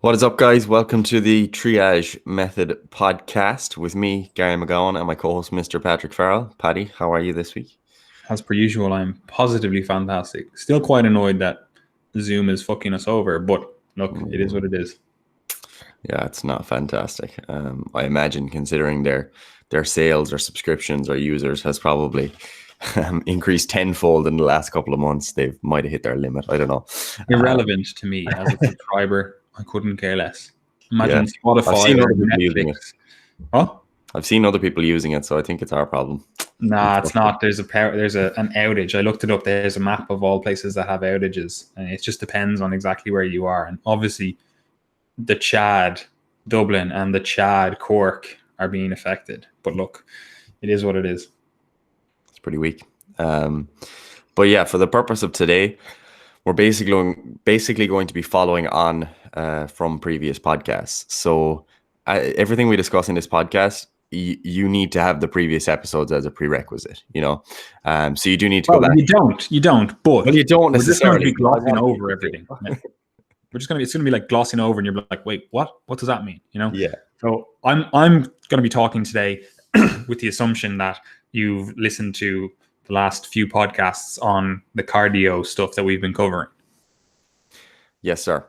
What is up, guys? Welcome to the Triage Method podcast with me, Gary McGowan, and my co-host, Mr. Patrick Farrell. Paddy, how are you this week? As per usual, I'm positively fantastic. Still quite annoyed that Zoom is fucking us over, but look, it is what it is. Yeah, it's not fantastic. I imagine, considering their sales or subscriptions or users has probably increased tenfold in the last couple of months. They might have hit their limit. I don't know. Irrelevant to me as a subscriber. I couldn't care less. Imagine Spotify I've seen or other people using it. Netflix. Huh? I've seen other people using it, so I think it's our problem. Nah, it's not. There's an outage. I looked it up. There's a map of all places that have outages, and it just depends on exactly where you are. And obviously, the Chad Dublin and the Chad Cork are being affected. But look, it is what it is. It's pretty weak. But yeah, for the purpose of today, we're basically going to be following on from previous podcasts. So everything we discuss in this podcast, you need to have the previous episodes as a prerequisite, so you do need to go back. You don't, but well, you don't necessarily. We're just going to be glossing over everything. It's going to be like glossing over, and you're like, wait, what does that mean? Yeah. So I'm going to be talking today with the assumption that you've listened to the last few podcasts on the cardio stuff that we've been covering. Yes, sir.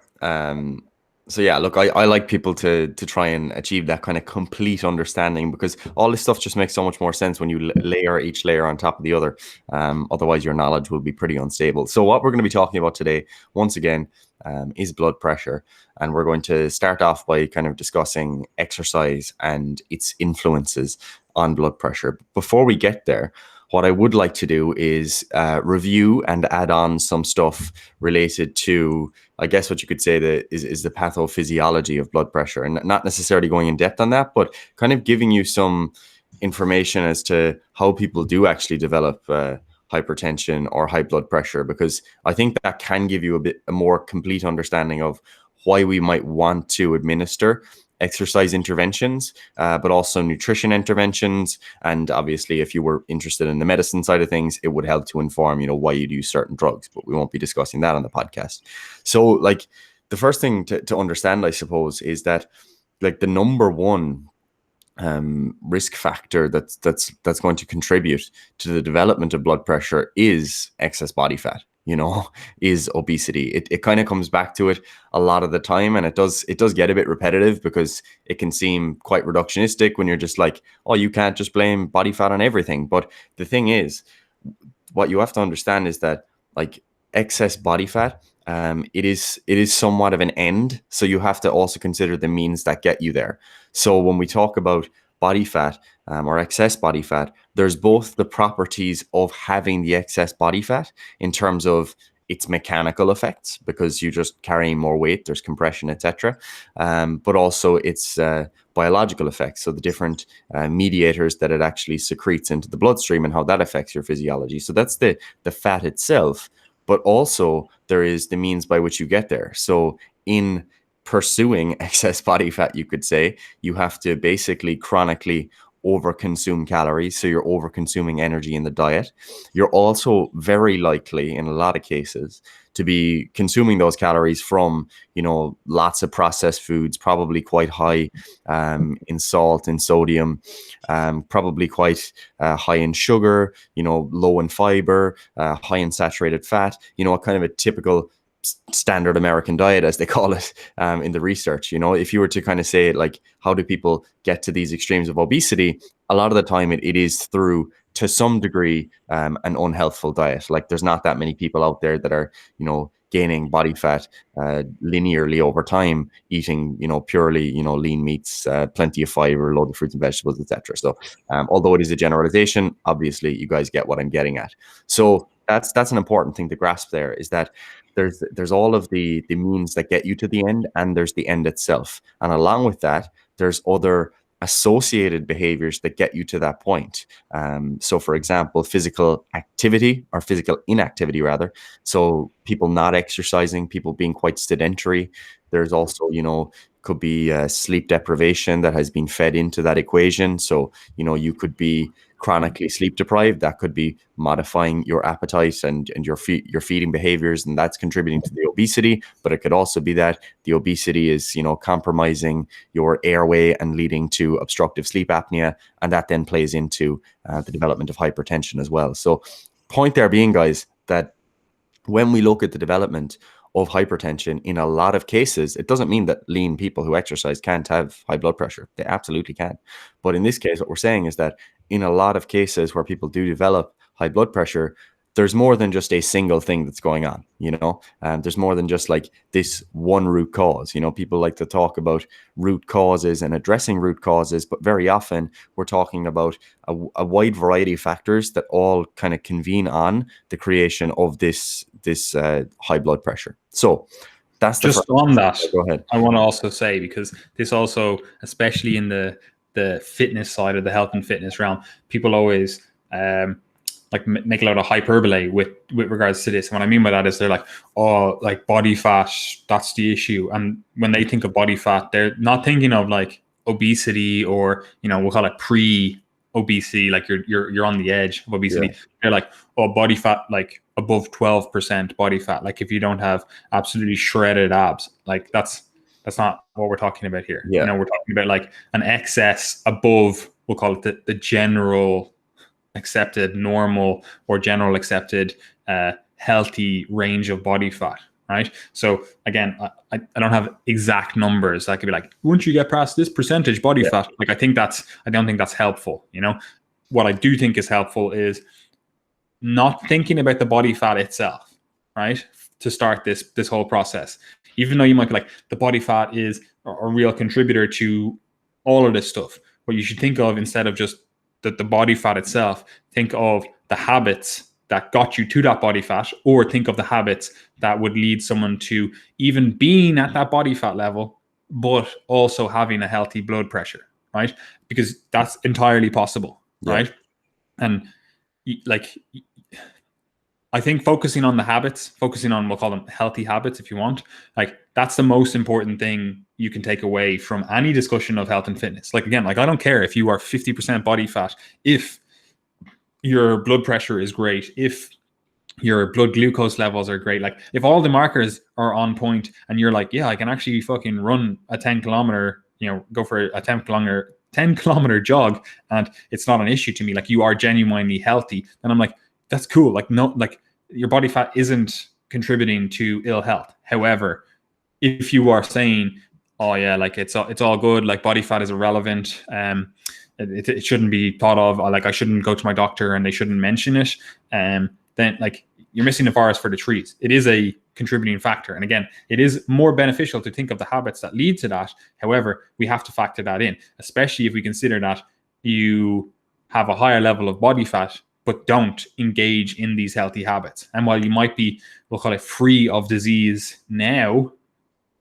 So yeah, look, I like people to try and achieve that kind of complete understanding, because all this stuff just makes so much more sense when you layer each layer on top of the other. Otherwise, your knowledge will be pretty unstable. So what we're going to be talking about today, once again, is blood pressure. And we're going to start off by kind of discussing exercise and its influences on blood pressure. Before we get there, what I would like to do is review and add on some stuff related to, I guess what you could say is the pathophysiology of blood pressure, and not necessarily going in depth on that, but kind of giving you some information as to how people do actually develop hypertension or high blood pressure, because I think that can give you a more complete understanding of why we might want to administer exercise interventions, but also nutrition interventions. And obviously, if you were interested in the medicine side of things, it would help to inform, why you'd use certain drugs, but we won't be discussing that on the podcast. So like the first thing to understand, I suppose, is that like the number one risk factor that's going to contribute to the development of blood pressure is excess body fat, is obesity. It kind of comes back to it a lot of the time, and it does get a bit repetitive because it can seem quite reductionistic when you're just like, oh, you can't just blame body fat on everything. But the thing is, what you have to understand is that like excess body fat, it is somewhat of an end. So you have to also consider the means that get you there. So when we talk about body fat or excess body fat, there's both the properties of having the excess body fat in terms of its mechanical effects, because you just carrying more weight, there's compression, etc. But also its biological effects, so the different mediators that it actually secretes into the bloodstream and how that affects your physiology. So that's the fat itself, but also there is the means by which you get there. So in pursuing excess body fat, you could say, you have to basically chronically overconsume calories. So you're overconsuming energy in the diet. You're also very likely, in a lot of cases, to be consuming those calories from, lots of processed foods, probably quite high in salt and sodium, probably quite high in sugar, low in fiber, high in saturated fat, a kind of a typical standard American diet, as they call it in the research. If you were to kind of say, like, how do people get to these extremes of obesity? A lot of the time it is through, to some degree, an unhealthful diet. Like, there's not that many people out there that are, gaining body fat linearly over time, eating, purely, lean meats, plenty of fiber, loads of fruits and vegetables, etc. So although it is a generalization, obviously you guys get what I'm getting at. So that's an important thing to grasp there, is that there's all of the means that get you to the end, and there's the end itself. And along with that, there's other associated behaviors that get you to that point. So for example, physical activity, or physical inactivity rather. So people not exercising, people being quite sedentary. There's also, could be sleep deprivation that has been fed into that equation. So, you could be chronically sleep deprived. That could be modifying your appetite and your feeding behaviors, and that's contributing to the obesity, but it could also be that the obesity is, compromising your airway and leading to obstructive sleep apnea, and that then plays into the development of hypertension as well. So point there being, guys, that when we look at the development of hypertension, in a lot of cases, it doesn't mean that lean people who exercise can't have high blood pressure. They absolutely can. But in this case, what we're saying is that in a lot of cases where people do develop high blood pressure, there's more than just a single thing that's going on, there's more than just like this one root cause. People like to talk about root causes and addressing root causes, but very often we're talking about a wide variety of factors that all kind of convene on the creation of this high blood pressure. So that's just on that. Go ahead. I want to also say, because this also, especially in the fitness side of the health and fitness realm, people always like make a lot of hyperbole with regards to this. And what I mean by that is they're like, oh, like body fat, that's the issue. And when they think of body fat, they're not thinking of like obesity or, we'll call it pre-obesity, like you're on the edge of obesity. Yeah. They're like, oh, body fat, like above 12% body fat. Like if you don't have absolutely shredded abs, like that's not what we're talking about here. Yeah. We're talking about like an excess above, we'll call it the general accepted normal or general accepted healthy range of body fat, right? So again, I don't have exact numbers. I could be like, once you get past this percentage body fat, like I don't think that's helpful. What I do think is helpful is not thinking about the body fat itself, right? To start this whole process, even though you might be like, the body fat is a real contributor to all of this stuff. What you should think of, instead of just the body fat itself, think of the habits that got you to that body fat, or think of the habits that would lead someone to even being at that body fat level, but also having a healthy blood pressure, right? Because that's entirely possible, right? And like, I think focusing on the habits, focusing on, we'll call them healthy habits if you want, like that's the most important thing you can take away from any discussion of health and fitness. Like again, like I don't care if you are 50% body fat, if your blood pressure is great, if your blood glucose levels are great, like if all the markers are on point and you're like, yeah, I can actually fucking run a 10 kilometer, go for a 10 kilometer jog and it's not an issue to me, like you are genuinely healthy, then I'm like, that's cool. Like, no, like your body fat isn't contributing to ill health. However, if you are saying, oh yeah, like it's all good, like body fat is irrelevant, it shouldn't be thought of, like I shouldn't go to my doctor and they shouldn't mention it, then like you're missing the forest for the trees. It is a contributing factor. And again, it is more beneficial to think of the habits that lead to that. However, we have to factor that in, especially if we consider that you have a higher level of body fat, but don't engage in these healthy habits. And while you might be, we'll call it, free of disease now,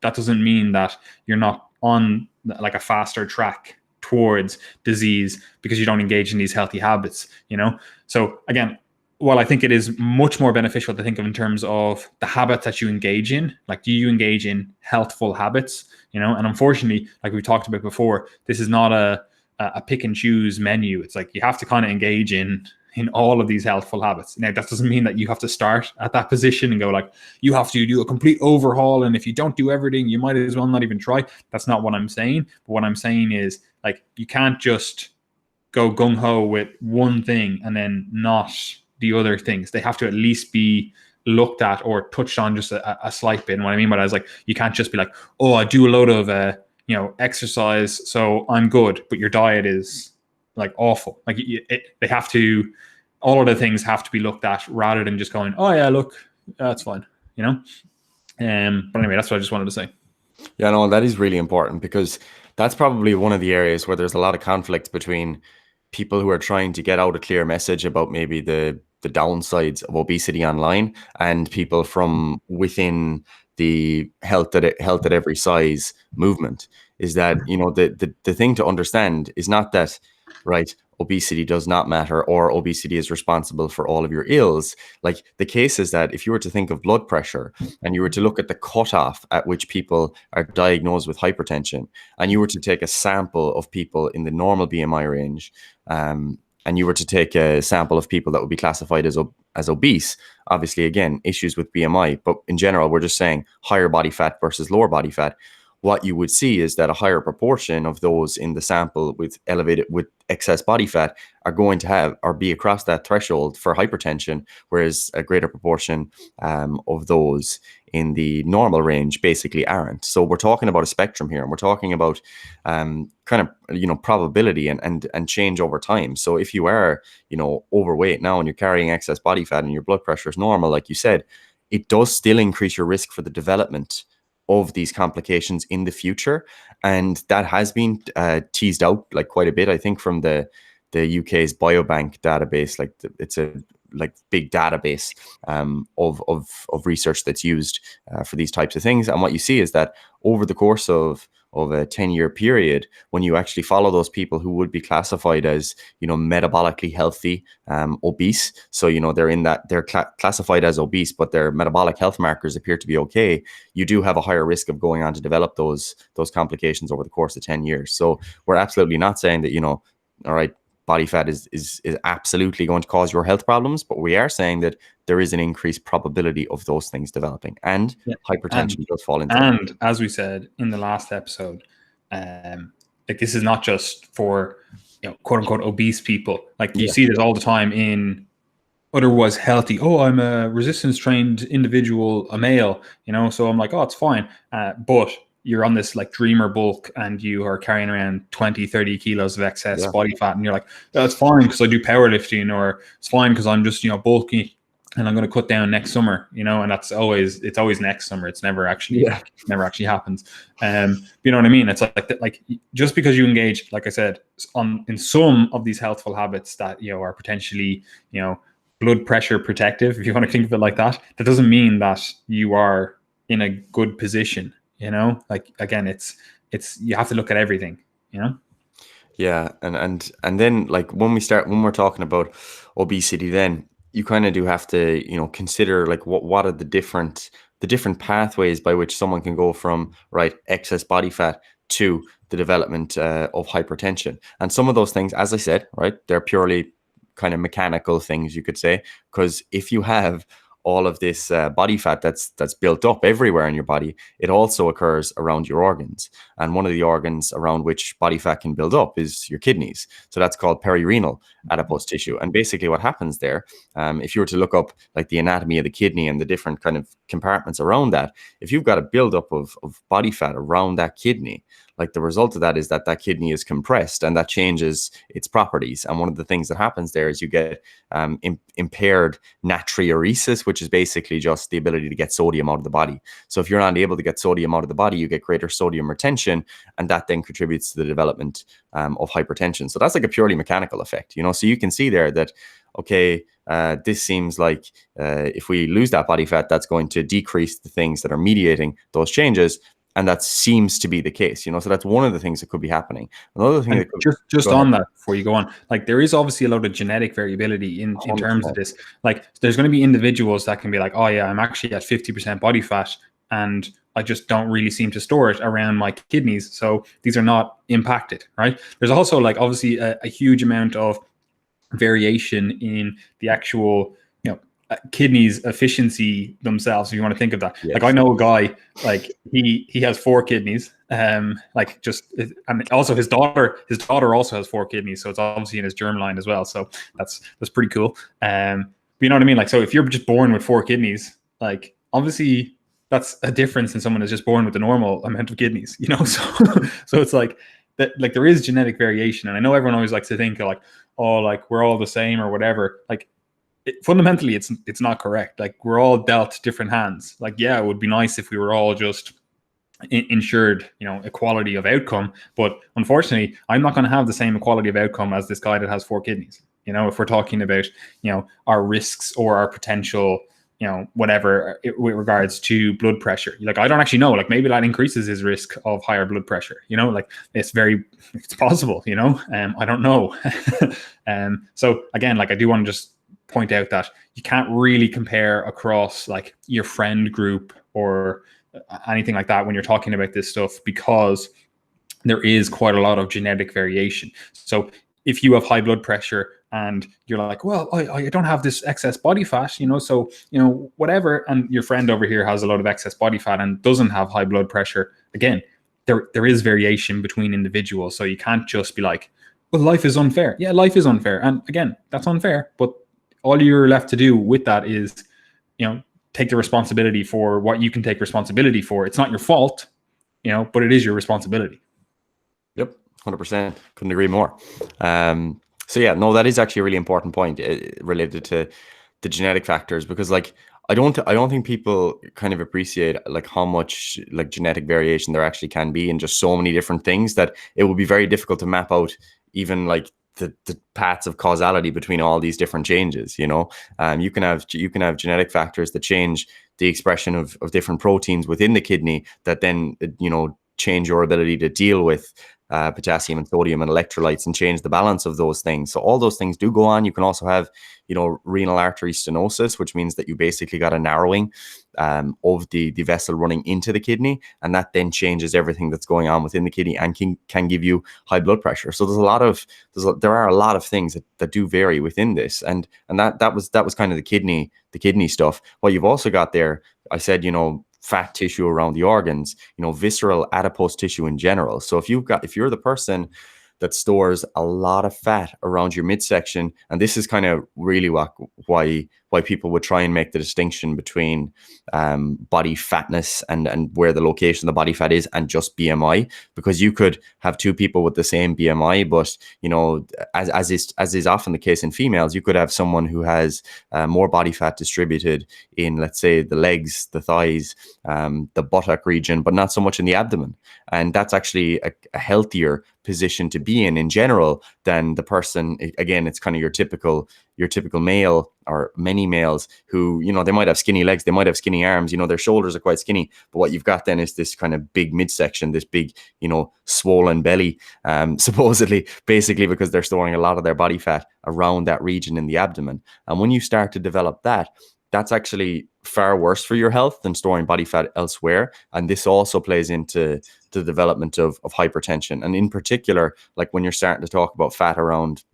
that doesn't mean that you're not on like a faster track towards disease because you don't engage in these healthy habits, So again, while I think it is much more beneficial to think of in terms of the habits that you engage in, like do you engage in healthful habits, and unfortunately, like we talked about before, this is not a pick and choose menu. It's like you have to kind of engage in all of these healthful habits. Now, that doesn't mean that you have to start at that position and go like, you have to do a complete overhaul. And if you don't do everything, you might as well not even try. That's not what I'm saying. But what I'm saying is like, you can't just go gung ho with one thing and then not the other things. They have to at least be looked at or touched on just a slight bit. And what I mean by that is like, you can't just be like, oh, I do a load of, exercise, so I'm good, but your diet is like awful. Like they have to, all of the things have to be looked at rather than just going, oh yeah, look, that's fine, But anyway, that's what I just wanted to say. Yeah, no, that is really important because that's probably one of the areas where there's a lot of conflict between people who are trying to get out a clear message about maybe the downsides of obesity online and people from within the health at every size movement. Is that, the thing to understand is not that, right, obesity does not matter or obesity is responsible for all of your ills. Like the case is that if you were to think of blood pressure and you were to look at the cutoff at which people are diagnosed with hypertension, and you were to take a sample of people in the normal BMI range, and you were to take a sample of people that would be classified as as obese. Obviously, again, issues with BMI, but in general, we're just saying higher body fat versus lower body fat. What you would see is that a higher proportion of those in the sample with excess body fat are going to have or be across that threshold for hypertension, whereas a greater proportion of those in the normal range basically aren't. So we're talking about a spectrum here, and we're talking about kind of, you know, probability and change over time. So if you are, you know, overweight now and you're carrying excess body fat and your blood pressure is normal, like you said, it does still increase your risk for the development of these complications in the future. And that has been teased out like quite a bit, I think, from the UK's biobank database. Like it's a big database of research that's used for these types of things. And what you see is that over the course of a 10-year period, when you actually follow those people who would be classified as, you know, metabolically healthy, obese. So, you know, they're classified as obese, but their metabolic health markers appear to be okay. You do have a higher risk of going on to develop those complications over the course of 10 years. So we're absolutely not saying that, you know, all right, body fat is absolutely going to cause your health problems, but we are saying that there is an increased probability of those things developing, and hypertension does fall into that. And as we said in the last episode, like this is not just for, you know, quote unquote obese people. Like you see this all the time in otherwise healthy. Oh, I'm a resistance trained individual, a male, you know, so I'm like, oh, it's fine. But you're on this like dreamer bulk and you are carrying around 20, 30 kilos of excess body fat. And you're like, that's fine because I do powerlifting, or it's fine because I'm just, you know, bulky and I'm going to cut down next summer, you know, and it's always next summer. It's never actually, never actually happens. You know what I mean? It's like just because you engage, like I said, in some of these healthful habits that, you know, are potentially, you know, blood pressure protective, if you want to think of it like that, that doesn't mean that you are in a good position. You know, like again, it's you have to look at everything, you know. Yeah, and then like when we're talking about obesity, then you kind of do have to, you know, consider like what are the different pathways by which someone can go from excess body fat to the development of hypertension. And some of those things, as I said, they're purely kind of mechanical things, you could say, because if you have all of this body fat that's built up everywhere in your body, it also occurs around your organs. And one of the organs around which body fat can build up is your kidneys. So that's called perirenal adipose tissue. And basically what happens there, if you were to look up like the anatomy of the kidney and the different kind of compartments around that, if you've got a buildup of body fat around that kidney, like the result of that is that kidney is compressed and that changes its properties. And one of the things that happens there is you get impaired natriuresis, which is basically just the ability to get sodium out of the body. So if you're not able to get sodium out of the body, you get greater sodium retention, and that then contributes to the development of hypertension. So that's like a purely mechanical effect, you know. So you can see there that, okay, this seems like if we lose that body fat, that's going to decrease the things that are mediating those changes. And that seems to be the case, you know. So that's one of the things that could be happening. Another thing that could, just on that before you go on, like there is obviously a lot of genetic variability in terms of this. Like there's going to be individuals that can be like, oh yeah, I'm actually at 50% body fat and I just don't really seem to store it around my kidneys, so these are not impacted, right? There's also like obviously a huge amount of variation in the actual, you know, kidneys efficiency themselves, if you want to think of that. Like I know a guy, like he has 4 kidneys, like just, and also his daughter also has 4 kidneys, so it's obviously in his germline as well, so that's pretty cool. But you know what I mean? Like, so if you're just born with 4 kidneys, like obviously that's a difference than someone who's just born with the normal amount of kidneys, you know. So it's like that, like there is genetic variation, and I know everyone always likes to think like, oh, like we're all the same or whatever. Like fundamentally it's not correct. Like we're all dealt different hands. Like, yeah, it would be nice if we were all just ensured, you know, equality of outcome, but unfortunately I'm not going to have the same equality of outcome as this guy that has 4 kidneys, you know, if we're talking about, you know, our risks or our potential, you know, whatever with regards to blood pressure. Like I don't actually know, like maybe that increases his risk of higher blood pressure, you know, like it's possible, you know. I don't know. So again, like I do want to just point out that you can't really compare across like your friend group or anything like that when you're talking about this stuff, because there is quite a lot of genetic variation. So if you have high blood pressure and you're like, well, I don't have this excess body fat, you know, so, you know, whatever. And your friend over here has a lot of excess body fat and doesn't have high blood pressure. Again, there is variation between individuals. So you can't just be like, well, life is unfair. Yeah, life is unfair. And again, that's unfair. But all you're left to do with that is, you know, take the responsibility for what you can take responsibility for. It's not your fault, you know, but it is your responsibility. Yep, 100%. Couldn't agree more. So yeah, no, that is actually a really important point related to the genetic factors, because like I don't think people kind of appreciate like how much like genetic variation there actually can be in just so many different things, that it would be very difficult to map out even like the paths of causality between all these different changes. You know, you can have genetic factors that change the expression of different proteins within the kidney that then, you know, change your ability to deal with potassium and sodium and electrolytes and change the balance of those things. So all those things do go on. You can also have, you know, renal artery stenosis, which means that you basically got a narrowing of the vessel running into the kidney, and that then changes everything that's going on within the kidney and can give you high blood pressure. So there are a lot of things that do vary within this, and that was kind of the kidney stuff. What you've also got there, I said, you know, fat tissue around the organs, you know, visceral adipose tissue in general. So if you're the person that stores a lot of fat around your midsection, and this is kind of really why people would try and make the distinction between body fatness and where the location of the body fat is and just BMI, because you could have two people with the same BMI, but you know, as is often the case in females, you could have someone who has more body fat distributed in, let's say, the legs, the thighs, the buttock region, but not so much in the abdomen, and that's actually a healthier position to be in general than the person. Again, it's kind of your typical male, or many males who, you know, they might have skinny legs, they might have skinny arms, you know, their shoulders are quite skinny, but what you've got then is this kind of big midsection, this big, you know, swollen belly, supposedly, basically because they're storing a lot of their body fat around that region in the abdomen. And when you start to develop that, that's actually far worse for your health than storing body fat elsewhere. And this also plays into the development of hypertension. And in particular, like when you're starting to talk about fat around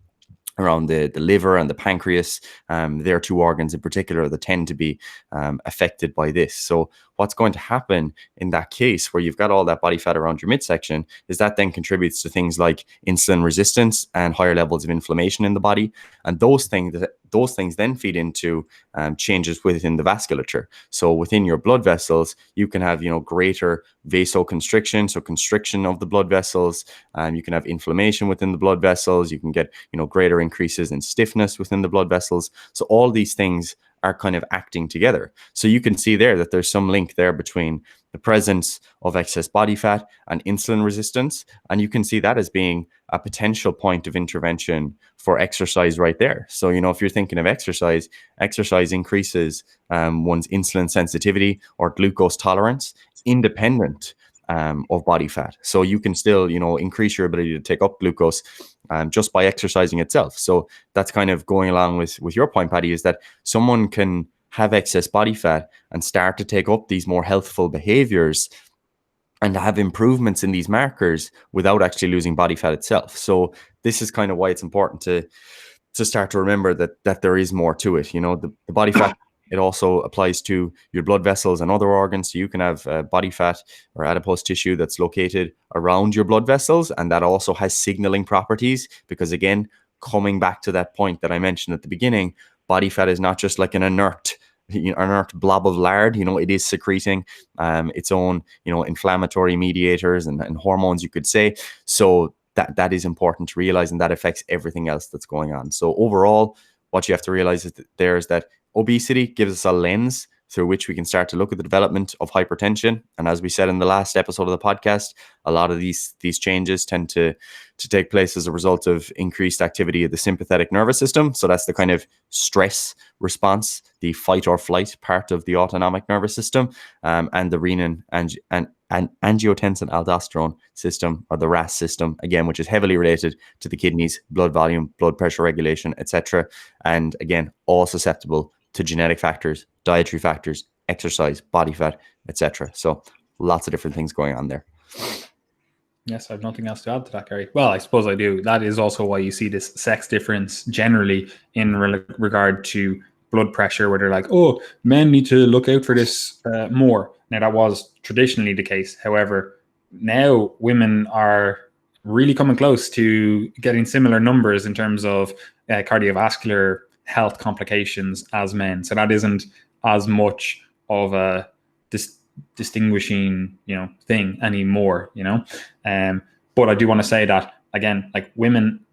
the liver and the pancreas, they're two organs in particular that tend to be affected by this. So what's going to happen in that case where you've got all that body fat around your midsection is that then contributes to things like insulin resistance and higher levels of inflammation in the body. And those things then feed into changes within the vasculature. So within your blood vessels, you can have, you know, greater vasoconstriction, so constriction of the blood vessels. You can have inflammation within the blood vessels. You can get, you know, greater increases in stiffness within the blood vessels. So all these things are kind of acting together. So you can see there that there's some link there between the presence of excess body fat and insulin resistance. And you can see that as being a potential point of intervention for exercise right there. So, you know, if you're thinking of exercise increases one's insulin sensitivity or glucose tolerance independent of body fat. So you can still, you know, increase your ability to take up glucose just by exercising itself. So that's kind of going along with your point, Paddy, is that someone can have excess body fat and start to take up these more healthful behaviors and have improvements in these markers without actually losing body fat itself. So this is kind of why it's important to start to remember that there is more to it. You know, the body fat, it also applies to your blood vessels and other organs. So you can have body fat or adipose tissue that's located around your blood vessels, and that also has signaling properties, because again, coming back to that point that I mentioned at the beginning, body fat is not just like an inert blob of lard. You know, it is secreting its own, you know, inflammatory mediators and hormones, you could say. So that is important to realize, and that affects everything else that's going on. So overall, what you have to realize is that obesity gives us a lens through which we can start to look at the development of hypertension. And as we said in the last episode of the podcast, a lot of these changes tend to take place as a result of increased activity of the sympathetic nervous system. So that's the kind of stress response, the fight or flight part of the autonomic nervous system, and the renin and angiotensin aldosterone system, or the RAS system, again, which is heavily related to the kidneys, blood volume, blood pressure regulation, etc. And again, all susceptible to genetic factors, dietary factors, exercise, body fat, etc. So lots of different things going on there. Yes, I have nothing else to add to that, Gary. Well, I suppose I do. That is also why you see this sex difference generally in regard to blood pressure, where they're like, oh, men need to look out for this more. Now, that was traditionally the case. However, now women are really coming close to getting similar numbers in terms of cardiovascular health complications as men. So that isn't as much of a distinguishing thing anymore. But I do want to say that again, like women,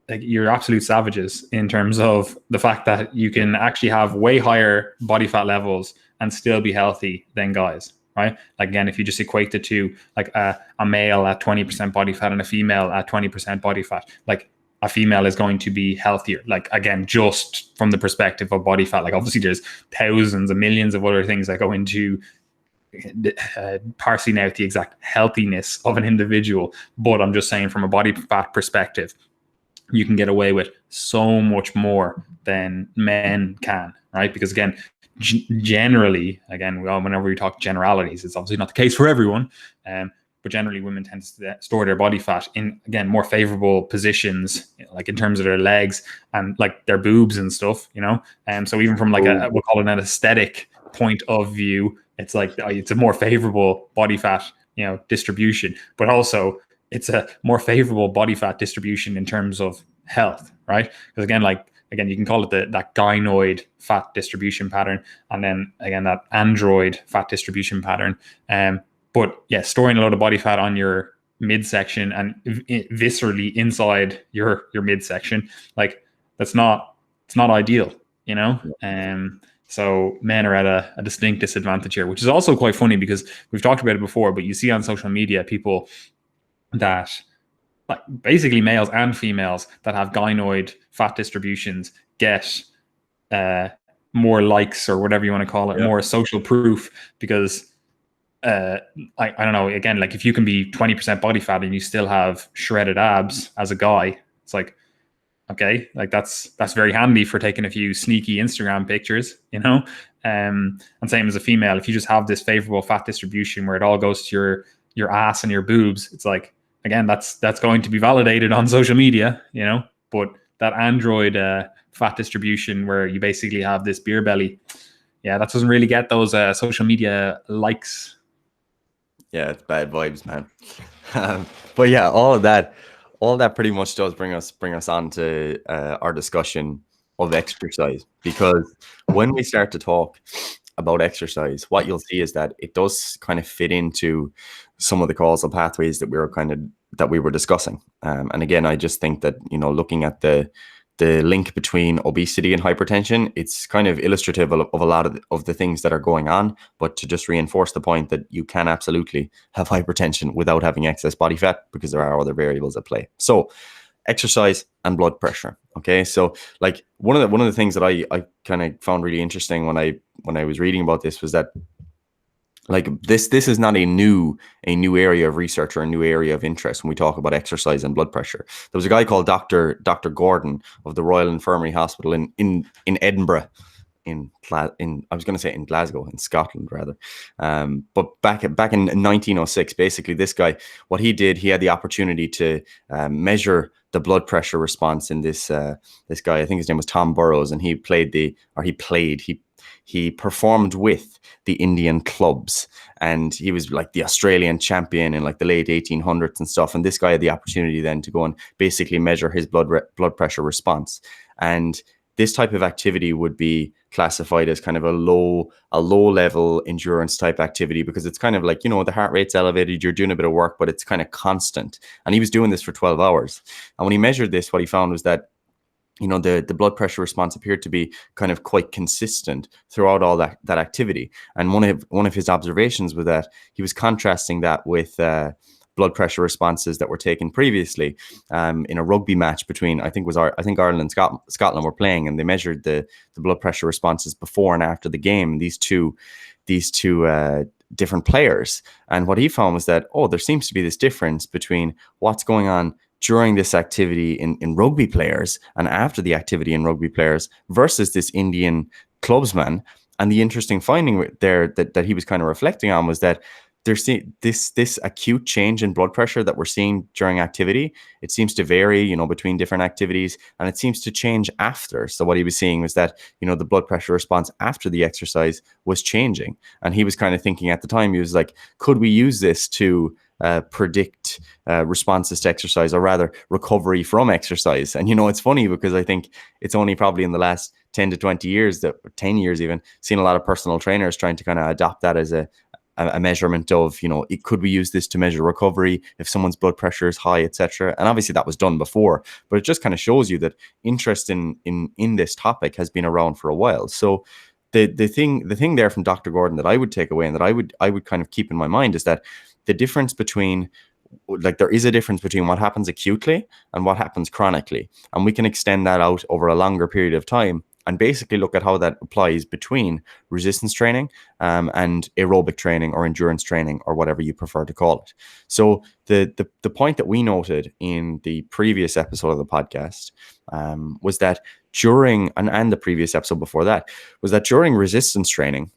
like you're absolute savages in terms of the fact that you can actually have way higher body fat levels and still be healthy than guys, right? Like again, if you just equate it to like a male at 20% body fat and a female at 20% body fat, like a female is going to be healthier. Like again, just from the perspective of body fat, like obviously there's thousands and millions of other things that go into parsing out the exact healthiness of an individual. But I'm just saying from a body fat perspective, you can get away with so much more than men can, right? Because again, generally, again, whenever we talk generalities, it's obviously not the case for everyone. But generally women tend to store their body fat in, again, more favorable positions, like in terms of their legs and like their boobs and stuff, so even from like we'll call it an aesthetic point of view, it's like it's a more favorable body fat distribution, but also it's a more favorable body fat distribution in terms of health, right? Because again, you can call it that gynoid fat distribution pattern, and then again that android fat distribution pattern. But yeah, storing a lot of body fat on your midsection and viscerally inside your midsection, like it's not ideal, So men are at a distinct disadvantage here, which is also quite funny because we've talked about it before, but you see on social media people that, like basically males and females that have gynoid fat distributions get more likes or whatever you want to call it, more social proof, because I don't know, again, like if you can be 20% body fat and you still have shredded abs as a guy, it's like, okay, like that's very handy for taking a few sneaky Instagram pictures, and same as a female, if you just have this favorable fat distribution where it all goes to your ass and your boobs, it's like, again, that's going to be validated on social media, but that android fat distribution where you basically have this beer belly, that doesn't really get those social media likes. Yeah, it's bad vibes, man. But yeah, all of that pretty much does bring us on to our discussion of exercise, because when we start to talk about exercise, what you'll see is that it does kind of fit into some of the causal pathways that we were discussing. And again, I just think that, looking at the link between obesity and hypertension, it's kind of illustrative of a lot of the things that are going on. But to just reinforce the point that you can absolutely have hypertension without having excess body fat, because there are other variables at play. So exercise and blood pressure. Okay. So like one of the things that I kind of found really interesting when I was reading about this was that, like, this is not a new area of research or a new area of interest when we talk about exercise and blood pressure. There was a guy called Dr. Gordon of the Royal Infirmary Hospital in Edinburgh, in I was going to say in Glasgow, in Scotland rather. But back in 1906, basically this guy, what he did, he had the opportunity to measure the blood pressure response in this guy. I think his name was Tom Burrows, and he performed with the Indian clubs, and he was like the Australian champion in like the late 1800s and stuff. And this guy had the opportunity then to go and basically measure his blood pressure response. And this type of activity would be classified as kind of a low level endurance type activity, because it's kind of like, the heart rate's elevated, you're doing a bit of work, but it's kind of constant. And he was doing this for 12 hours. And when he measured this, what he found was that, the blood pressure response appeared to be kind of quite consistent throughout all that activity. And one of his observations was that he was contrasting that with blood pressure responses that were taken previously in a rugby match between, I think Ireland and Scotland were playing, and they measured the blood pressure responses before and after the game, these two different players. And what he found was that, there seems to be this difference between what's going on during this activity in rugby players and after the activity in rugby players versus this Indian clubsman. And the interesting finding there that he was kind of reflecting on was that this acute change in blood pressure that we're seeing during activity. It seems to vary, between different activities, and it seems to change after. So what he was seeing was that, the blood pressure response after the exercise was changing. And he was kind of thinking at the time, he was like, could we use this to predict responses to exercise, or rather recovery from exercise? And, it's funny because I think it's only probably in the last 10 to 20 years, 10 years even, seen a lot of personal trainers trying to kind of adopt that as a measurement of, could we use this to measure recovery if someone's blood pressure is high, etc. And obviously that was done before, but it just kind of shows you that interest in this topic has been around for a while. So the thing there from Dr. Gordon that I would take away and that I would kind of keep in my mind is that the difference between, like, there is a difference between what happens acutely and what happens chronically, and we can extend that out over a longer period of time and basically look at how that applies between resistance training and aerobic training or endurance training, or whatever you prefer to call it. So the point that we noted in the previous episode of the podcast was that during, and the previous episode before that, was that during resistance training,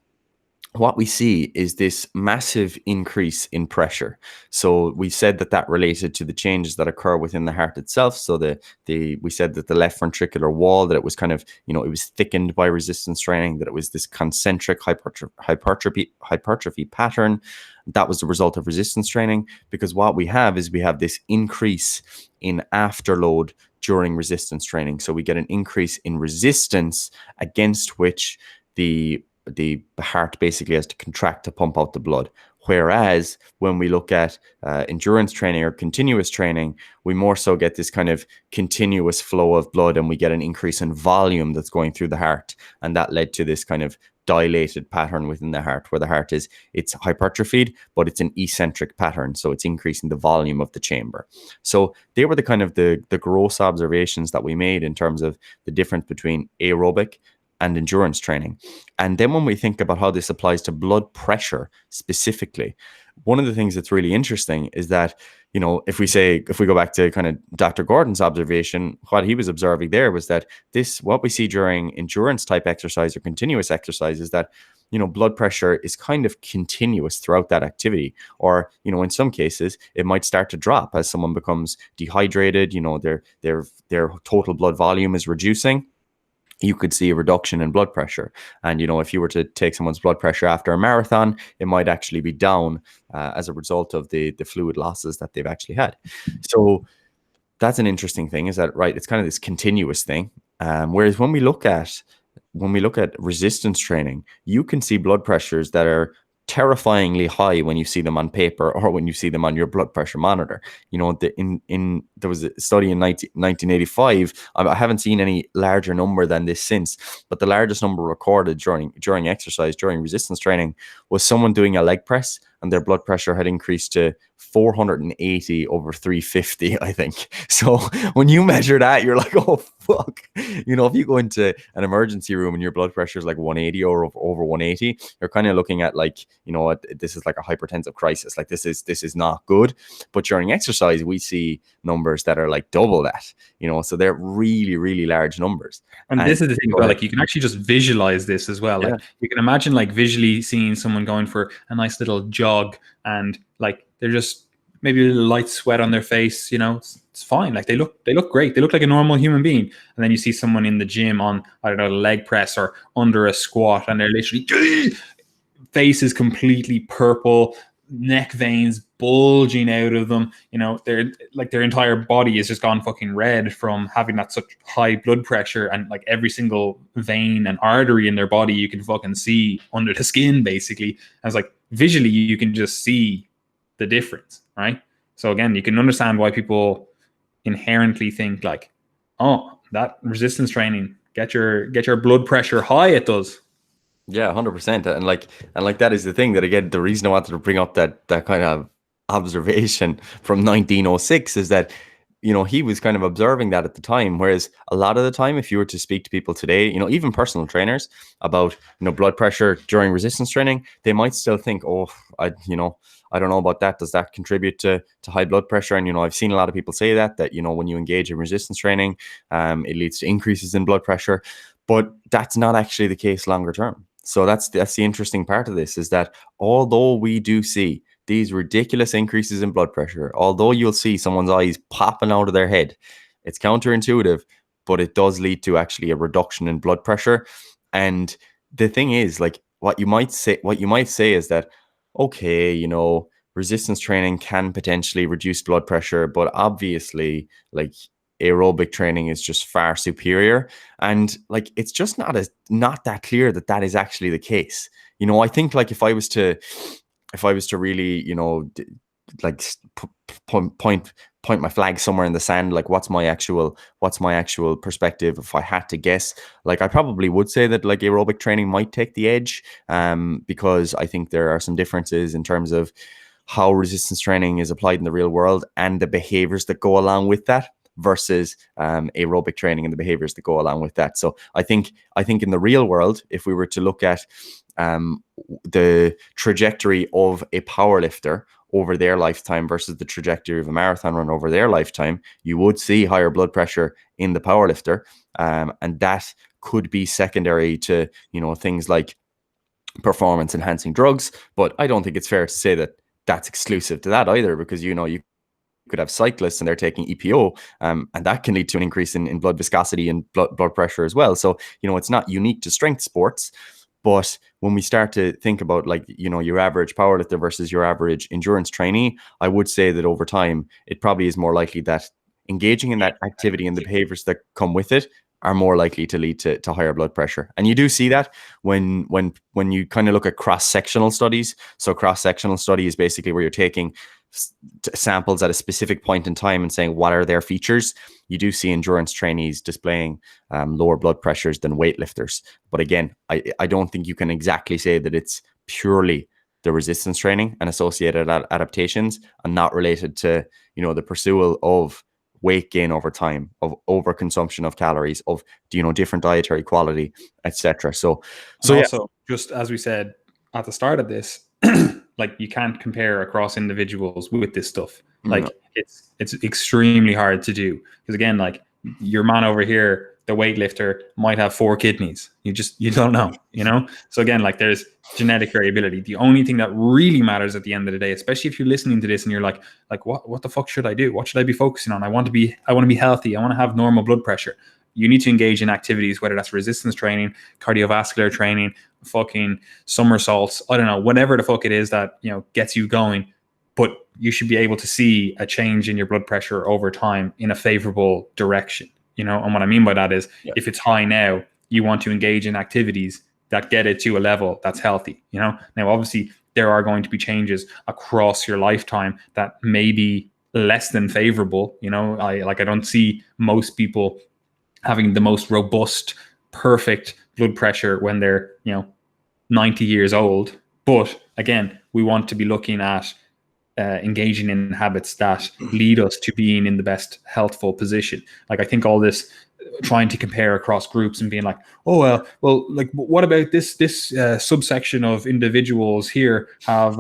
what we see is this massive increase in pressure. So we said that related to the changes that occur within the heart itself. So we said that the left ventricular wall, that it was kind of, it was thickened by resistance training, that it was this concentric hypertrophy pattern. That was the result of resistance training, because what we have is we have this increase in afterload during resistance training. So we get an increase in resistance against which the heart basically has to contract to pump out the blood. Whereas when we look at endurance training or continuous training, we more so get this kind of continuous flow of blood, and we get an increase in volume that's going through the heart. And that led to this kind of dilated pattern within the heart, where the heart it's hypertrophied, but it's an eccentric pattern. So it's increasing the volume of the chamber. So they were the kind of the gross observations that we made in terms of the difference between aerobic and endurance training. And then when we think about how this applies to blood pressure specifically, one of the things that's really interesting is that, if we go back to kind of Dr. Gordon's observation, what he was observing there was that what we see during endurance type exercise or continuous exercise is that, blood pressure is kind of continuous throughout that activity. Or, in some cases, it might start to drop as someone becomes dehydrated, their total blood volume is reducing. You could see a reduction in blood pressure. And, if you were to take someone's blood pressure after a marathon, it might actually be down as a result of the fluid losses that they've actually had. So that's an interesting thing, is that, right, it's kind of this continuous thing. Whereas when we look at resistance training, you can see blood pressures that are terrifyingly high when you see them on paper or when you see them on your blood pressure monitor. There was a study in 1985. I haven't seen any larger number than this since, but the largest number recorded during exercise, during resistance training, was someone doing a leg press, and their blood pressure had increased to 480 over 350, I think. So when you measure that, you're like, oh, fuck. If you go into an emergency room and your blood pressure is like 180 or over 180, you're kind of looking at like, this is like a hypertensive crisis. Like this is not good. But during exercise, we see numbers that are like double that, so they're really, really large numbers. And this is the thing as well, like you can actually just visualize this as well. Like you can imagine like visually seeing someone going for a nice little jog, and like they're just maybe a little light sweat on their face, it's fine. Like they look great. They look like a normal human being. And then you see someone in the gym on, I don't know, a leg press or under a squat, and they're literally face is completely purple, neck veins bulging out of them. They're like, their entire body is just gone fucking red from having that such high blood pressure, and like every single vein and artery in their body you can fucking see under the skin basically. And it's like visually you can just see the difference, right? So again, you can understand why people inherently think like, oh, that resistance training, get your blood pressure high, it does. Yeah, 100%. And like that is the thing, that again, the reason I wanted to bring up that kind of observation from 1906 is that, he was kind of observing that at the time. Whereas a lot of the time, if you were to speak to people today, even personal trainers, about, blood pressure during resistance training, they might still think, oh, I don't know about that. Does that contribute to high blood pressure? And, I've seen a lot of people say that, when you engage in resistance training, it leads to increases in blood pressure. But that's not actually the case longer term. So that's the interesting part of this, is that although we do see these ridiculous increases in blood pressure, although you'll see someone's eyes popping out of their head, it's counterintuitive, but it does lead to actually a reduction in blood pressure. And the thing is, like, what you might say is that, okay, you know, resistance training can potentially reduce blood pressure, but obviously, like, aerobic training is just far superior. And like, it's just not that clear that that is actually the case. You know, I think, like, if I was to really, you know, like, point my flag somewhere in the sand, like, what's my actual perspective, if I had to guess, like, I probably would say that, like, aerobic training might take the edge, because I think there are some differences in terms of how resistance training is applied in the real world and the behaviors that go along with that versus aerobic training and the behaviors that go along with that. So I think in the real world, if we were to look at the trajectory of a powerlifter over their lifetime versus the trajectory of a marathon run over their lifetime, you would see higher blood pressure in the powerlifter, and that could be secondary to, you know, things like performance enhancing drugs. But I don't think it's fair to say that that's exclusive to that either, because, you know, you could have cyclists and they're taking EPO, and that can lead to an increase in blood viscosity and blood pressure as well. So, you know, it's not unique to strength sports. But when we start to think about, like, you know, your average powerlifter versus your average endurance trainee, I would say that over time, it probably is more likely that engaging in that activity and the behaviors that come with it are more likely to lead to higher blood pressure. And you do see that when you kind of look at cross-sectional studies. So cross-sectional study is basically where you're taking samples at a specific point in time and saying, what are their features? You do see endurance trainees displaying lower blood pressures than weightlifters. But again, I don't think you can exactly say that it's purely the resistance training and associated adaptations and not related to, you know, the pursuit of weight gain over time, of overconsumption of calories, of, you know, different dietary quality, etc. So also, just as we said at the start of this, like, you can't compare across individuals with this stuff. Like, it's extremely hard to do, because again, like, your man over here, the weightlifter, might have 4 kidneys. You don't know, you know? So again, like, there's genetic variability. The only thing that really matters at the end of the day, especially if you're listening to this and you're like what the fuck should I do? What should I be focusing on? I want to be healthy. I want to have normal blood pressure. You need to engage in activities, whether that's resistance training, cardiovascular training, fucking somersaults, I don't know, whatever the fuck it is that, you know, gets you going. But you should be able to see a change in your blood pressure over time in a favorable direction, you know? And what I mean by that is, if it's high now, you want to engage in activities that get it to a level that's healthy, you know? Now, obviously, there are going to be changes across your lifetime that may be less than favorable, you know? I don't see most people having the most robust, perfect blood pressure when they're, you know, 90 years old. But again, we want to be looking at engaging in habits that lead us to being in the best healthful position. Like, I think all this trying to compare across groups and being like, oh, well, like, what about this subsection of individuals here have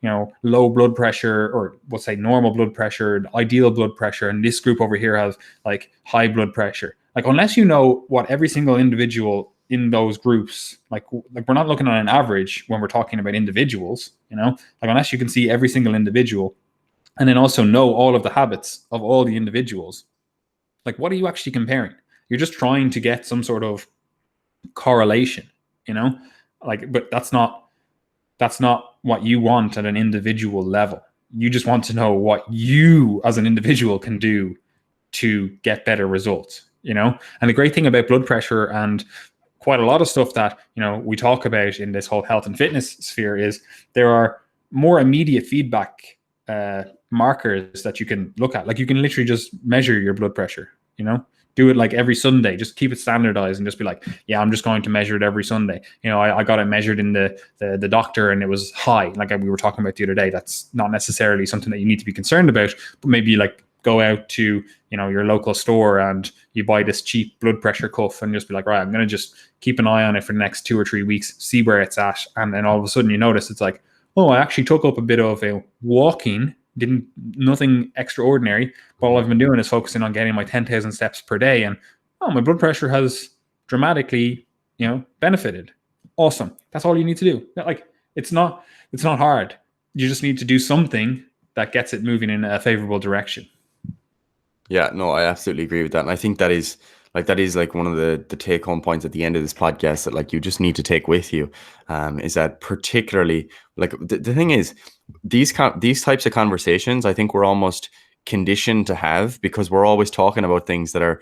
you know, low blood pressure, or we'll say normal blood pressure, ideal blood pressure, and this group over here has like high blood pressure. Like, unless you know what every single individual in those groups, like we're not looking at an average when we're talking about individuals, you know, like, unless you can see every single individual and then also know all of the habits of all the individuals, like, what are you actually comparing? You're just trying to get some sort of correlation, you know, like, but that's not what you want at an individual level. You just want to know what you as an individual can do to get better results, you know? And the great thing about blood pressure and quite a lot of stuff that, you know, we talk about in this whole health and fitness sphere is there are more immediate feedback markers that you can look at. Like, you can literally just measure your blood pressure, you know, do it like every Sunday, just keep it standardized and just be like, yeah, I'm just going to measure it every Sunday. You know, I got it measured in the doctor and it was high, like we were talking about the other day. That's not necessarily something that you need to be concerned about, but maybe like go out to, you know, your local store and you buy this cheap blood pressure cuff and just be like, right, I'm going to just keep an eye on it for the next 2 or 3 weeks, see where it's at. And then all of a sudden you notice it's like, oh, I actually took up a bit of a walking, nothing extraordinary, but all I've been doing is focusing on getting my 10,000 steps per day. And oh, my blood pressure has dramatically, you know, benefited. Awesome. That's all you need to do. Like, it's not hard. You just need to do something that gets it moving in a favorable direction. Yeah, no, I absolutely agree with that. And I think that is like one of the take home points at the end of this podcast that like you just need to take with you, is that particularly like the thing is these types of conversations, I think we're almost conditioned to have because we're always talking about things that are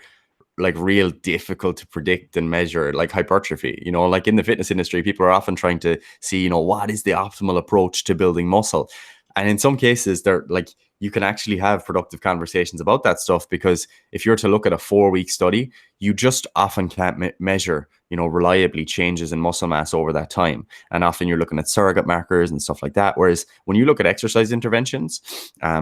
like real difficult to predict and measure, like hypertrophy. Like in the fitness industry, people are often trying to see, what is the optimal approach to building muscle. And in some cases, they're like, you can actually have productive conversations about that stuff, because if you're to look at a 4-week study, you just often can't measure, reliably changes in muscle mass over that time. And often you're looking at surrogate markers and stuff like that. Whereas when you look at exercise interventions,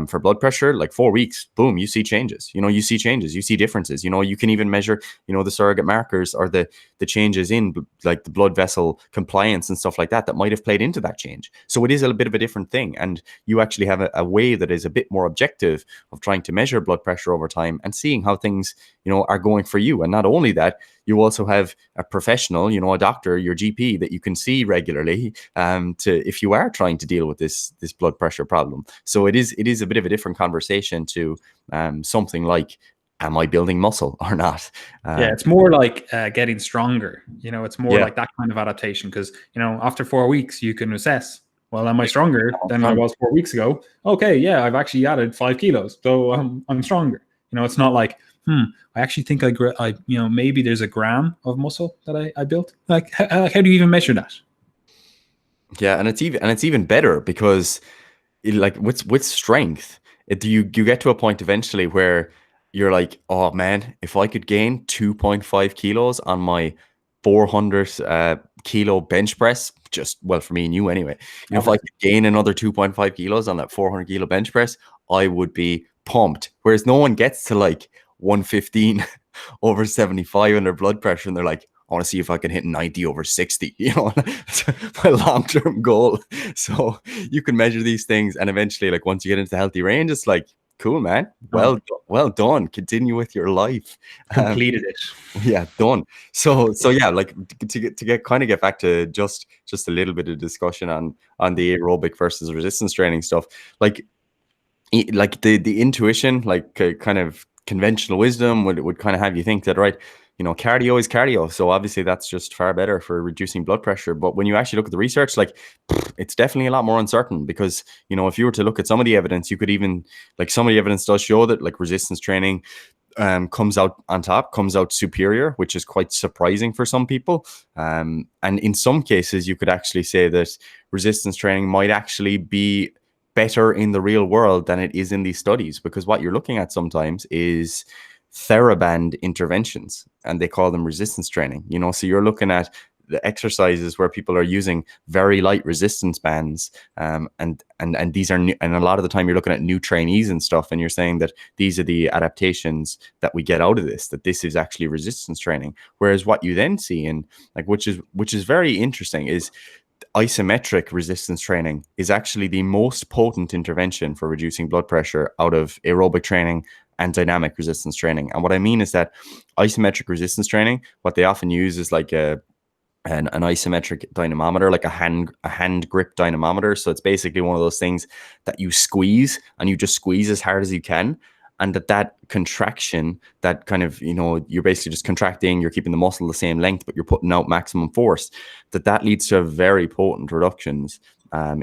for blood pressure, like 4 weeks, boom, you see changes. You see changes, you see differences. You can even measure, the surrogate markers or the changes in like the blood vessel compliance and stuff like that might have played into that change. So it is a bit of a different thing. And you actually have a way that is a bit more objective of trying to measure blood pressure over time and seeing how things, are going for you. And not only that, you also have a professional, a doctor, your GP that you can see regularly, if you are trying to deal with this blood pressure problem. So it is a bit of a different conversation to something like, am I building muscle or not? Yeah, it's more like getting stronger. It's more Yeah. like that kind of adaptation, because, after 4 weeks, you can assess, well, am I stronger than I was 4 weeks ago? Okay, yeah, I've actually added 5 kilos, so I'm stronger. It's not like, I actually think I maybe there's a gram of muscle that I built. Like, how do you even measure that? Yeah, and it's even better because like with strength, you get to a point eventually where you're like, oh man, if I could gain 2.5 kilos on my 400 kilo bench press, just, well, for me and you anyway, if I could gain another 2.5 kilos on that 400 kilo bench press, I would be pumped. Whereas no one gets to like 115 over 75 under blood pressure and they're like, I want to see if I can hit 90 over 60. That's my long-term goal. So you can measure these things, and eventually, like once you get into the healthy range, it's like, cool, man. Well done. Continue with your life. Completed it. Yeah, done. So yeah, like to get back to just a little bit of discussion on the aerobic versus resistance training stuff. Like the intuition, like kind of conventional wisdom would kind of have you think that, right, cardio is cardio. So obviously that's just far better for reducing blood pressure. But when you actually look at the research, like it's definitely a lot more uncertain, because, if you were to look at some of the evidence, you could even, like some of the evidence does show that like resistance training comes out on top, comes out superior, which is quite surprising for some people. And in some cases, you could actually say that resistance training might actually be better in the real world than it is in these studies, because what you're looking at sometimes is TheraBand interventions, and they call them resistance training. So you're looking at the exercises where people are using very light resistance bands, and these are new, and a lot of the time you're looking at new trainees and stuff, and you're saying that these are the adaptations that we get out of this, that this is actually resistance training. Whereas what you then see, in like which is very interesting, is isometric resistance training is actually the most potent intervention for reducing blood pressure out of aerobic training and dynamic resistance training. And what I mean is that isometric resistance training, what they often use is like an isometric dynamometer, like a hand grip dynamometer. So it's basically one of those things that you squeeze, and you just squeeze as hard as you can. And that contraction, that kind of, you're basically just contracting, you're keeping the muscle the same length, but you're putting out maximum force, that leads to very potent reductions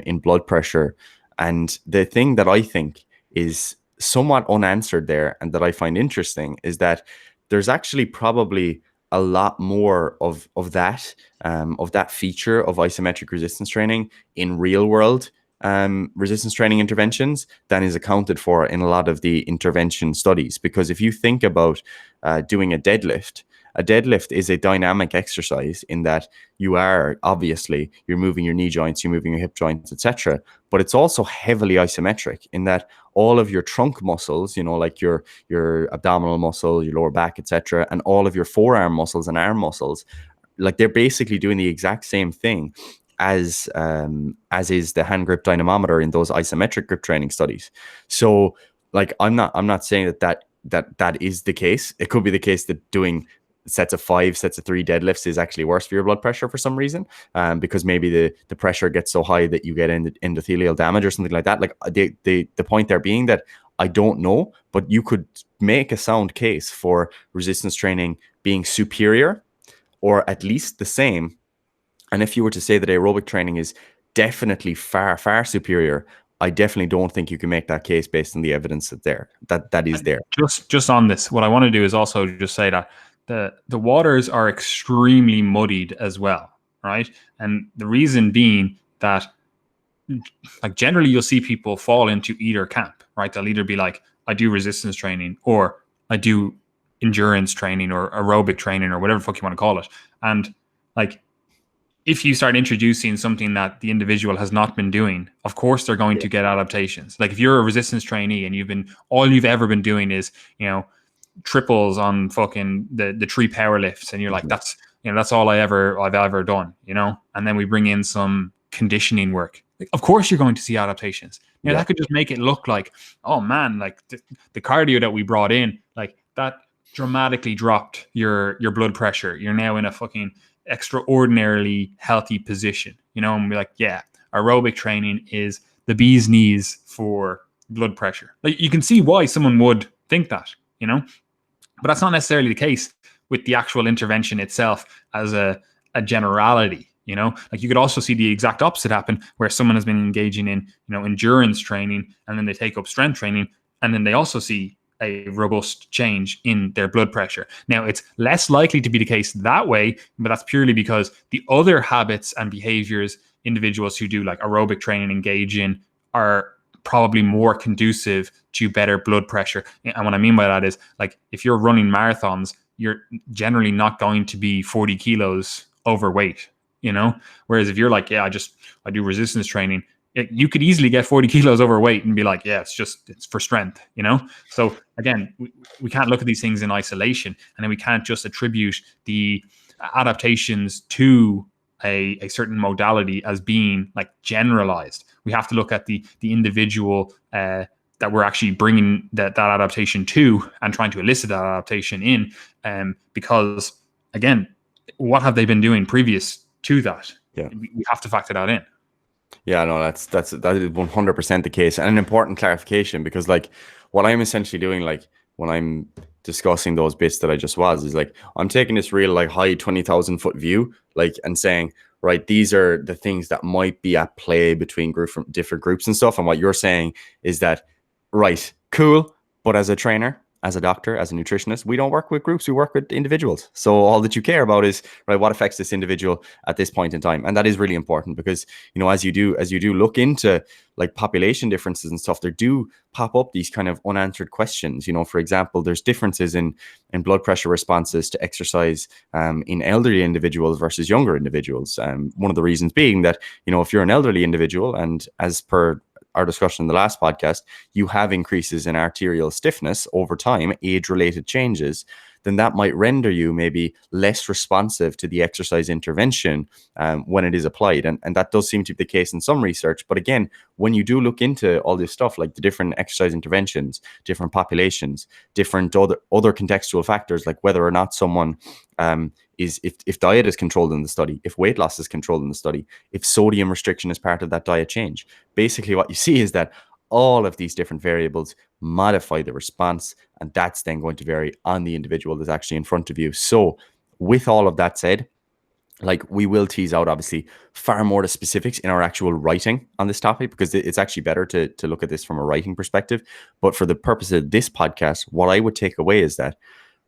in blood pressure. And the thing that I think is somewhat unanswered there, and that I find interesting, is that there's actually probably a lot more of that feature of isometric resistance training in real world resistance training interventions than is accounted for in a lot of the intervention studies. Because if you think about doing a deadlift is a dynamic exercise, in that you're moving your knee joints, you're moving your hip joints, etc. But it's also heavily isometric, in that all of your trunk muscles, like your abdominal muscle, your lower back, etc., and all of your forearm muscles and arm muscles, like they're basically doing the exact same thing as is the hand grip dynamometer in those isometric grip training studies. So like I'm not saying that is the case. It could be the case that doing sets of 5, sets of 3 deadlifts is actually worse for your blood pressure for some reason, because maybe the pressure gets so high that you get endothelial damage or something like that. Like the point there being that I don't know, but you could make a sound case for resistance training being superior or at least the same. And if you were to say that aerobic training is definitely far, far superior, I definitely don't think you can make that case based on the evidence that is there. Just on this, what I want to do is also just say that the waters are extremely muddied as well, right? And the reason being that, like, generally you'll see people fall into either camp, right? They'll either be like, I do resistance training, or I do endurance training, or aerobic training, or whatever the fuck you want to call it. And like, if you start introducing something that the individual has not been doing, of course they're going to get adaptations. Like if you're a resistance trainee and all you've ever been doing is, triples on fucking the 3 power lifts, and you're like, that's all I've ever done, and then we bring in some conditioning work. Like, of course you're going to see adaptations. That could just make it look like, oh man, like the cardio that we brought in, like that dramatically dropped your blood pressure. You're now in a fucking extraordinarily healthy position, and we're like, yeah, aerobic training is the bee's knees for blood pressure. Like, you can see why someone would think that, but that's not necessarily the case with the actual intervention itself as a generality. Like, you could also see the exact opposite happen, where someone has been engaging in, endurance training, and then they take up strength training, and then they also see a robust change in their blood pressure. Now, it's less likely to be the case that way, but that's purely because the other habits and behaviors individuals who do like aerobic training engage in are probably more conducive to better blood pressure. And what I mean by that is, like, if you're running marathons, you're generally not going to be 40 kilos overweight, whereas if you're like, yeah, I do resistance training, you could easily get 40 kilos overweight and be like, yeah, it's for strength, So again, we can't look at these things in isolation, and then we can't just attribute the adaptations to a certain modality as being like generalized. We have to look at the individual that we're actually bringing that adaptation to, and trying to elicit that adaptation in, because again, what have they been doing previous to that? Yeah, we have to factor that in. Yeah, no, that is 100% the case, and an important clarification, because like what I'm essentially doing, like when I'm discussing those bits that I just is like, I'm taking this real like high 20,000 foot view, like, and saying, right, these are the things that might be at play between different groups and stuff. And what you're saying is that, right, cool, but as a trainer, as a doctor, as a nutritionist, we don't work with groups, we work with individuals. So all that you care about is, right, what affects this individual at this point in time. And that is really important, because, as you do look into like population differences and stuff, there do pop up these kind of unanswered questions. For example, there's differences in blood pressure responses to exercise in elderly individuals versus younger individuals. One of the reasons being that, if you're an elderly individual, and as per our discussion in the last podcast, you have increases in arterial stiffness over time, age-related changes, then that might render you maybe less responsive to the exercise intervention when it is applied. And that does seem to be the case in some research. But again, when you do look into all this stuff, like the different exercise interventions, different populations, different other contextual factors, like whether or not someone if diet is controlled in the study, if weight loss is controlled in the study, if sodium restriction is part of that diet change, basically what you see is that all of these different variables modify the response, and that's then going to vary on the individual that's actually in front of you. So with all of that said, like, we will tease out obviously far more the specifics in our actual writing on this topic, because it's actually better to look at this from a writing perspective. But for the purpose of this podcast, what I would take away is that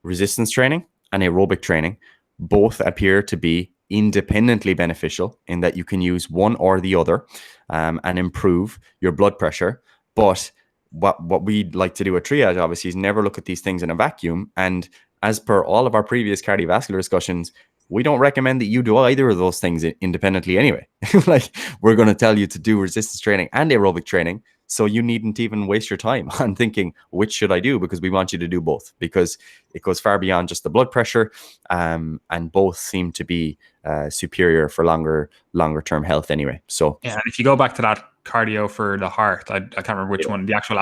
resistance training and aerobic training both appear to be independently beneficial, in that you can use one or the other and improve your blood pressure. But what we'd like to do at Triage, obviously, is never look at these things in a vacuum. And as per all of our previous cardiovascular discussions, we don't recommend that you do either of those things independently anyway. Like, we're going to tell you to do resistance training and aerobic training, so you needn't even waste your time on thinking, which should I do? Because we want you to do both, because it goes far beyond just the blood pressure, and both seem to be superior for longer term health anyway. So yeah, and if you go back to that cardio for the heart, I can't remember which one, the actual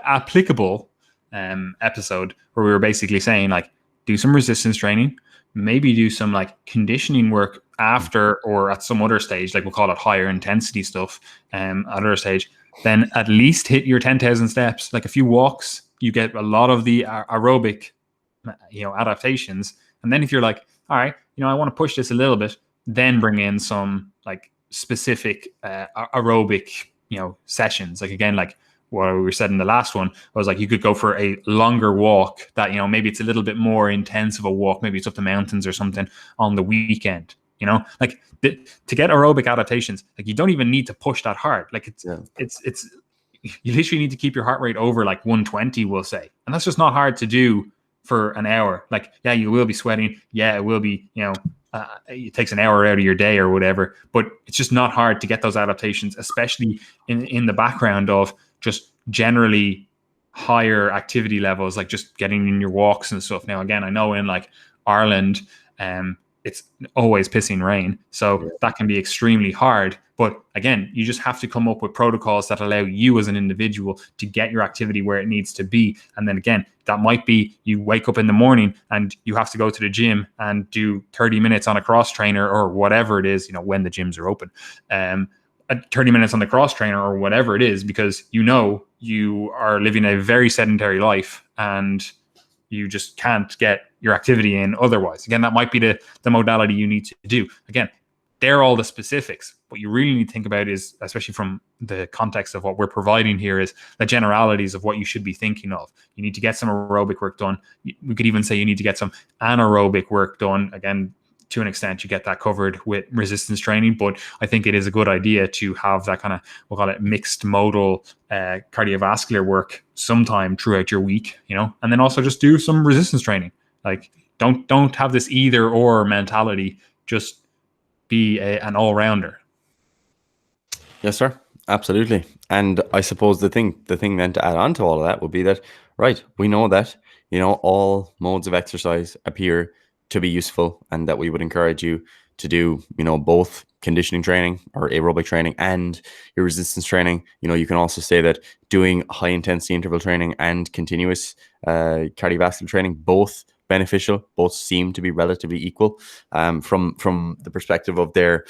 applicable episode, where we were basically saying, like, do some resistance training, maybe do some like conditioning work after or at some other stage, like we'll call it higher intensity stuff, at other stage, then at least hit your 10,000 steps, like a few walks, you get a lot of the aerobic, adaptations. And then if you're like, all right, I want to push this a little bit, then bring in some like specific aerobic, sessions. Like again, like what we said in the last one, was like you could go for a longer walk that, maybe it's a little bit more intense of a walk. Maybe it's up the mountains or something on the weekend, like to get aerobic adaptations, like you don't even need to push that hard. Like it's you literally need to keep your heart rate over like 120, we'll say. And that's just not hard to do for an hour. Like, yeah, you will be sweating. Yeah, it will be, it takes an hour out of your day or whatever, but it's just not hard to get those adaptations, especially in the background of just generally higher activity levels, like just getting in your walks and stuff. Now, again, I know in like Ireland, it's always pissing rain, so that can be extremely hard. But again, you just have to come up with protocols that allow you as an individual to get your activity where it needs to be. And then again, that might be you wake up in the morning and you have to go to the gym and do 30 minutes on a cross trainer or whatever it is, when the gyms are open, 30 minutes on the cross trainer or whatever it is, because you are living a very sedentary life and you just can't get your activity in otherwise. Again, that might be the modality you need to do. Again, they're all the specifics. What you really need to think about is, especially from the context of what we're providing here, is the generalities of what you should be thinking of. You need to get some aerobic work done. We could even say you need to get some anaerobic work done. Again, to an extent, you get that covered with resistance training, but I think it is a good idea to have that kind of, we'll call it mixed modal cardiovascular work sometime throughout your week, and then also just do some resistance training. Like don't have this either or mentality. Just be an all-rounder. Yes, sir. Absolutely. And I suppose the thing then to add on to all of that would be that, right, we know that, all modes of exercise appear to be useful, and that we would encourage you to do, both conditioning training or aerobic training and your resistance training. You can also say that doing high intensity interval training and continuous cardiovascular training, both beneficial, both seem to be relatively equal from the perspective of their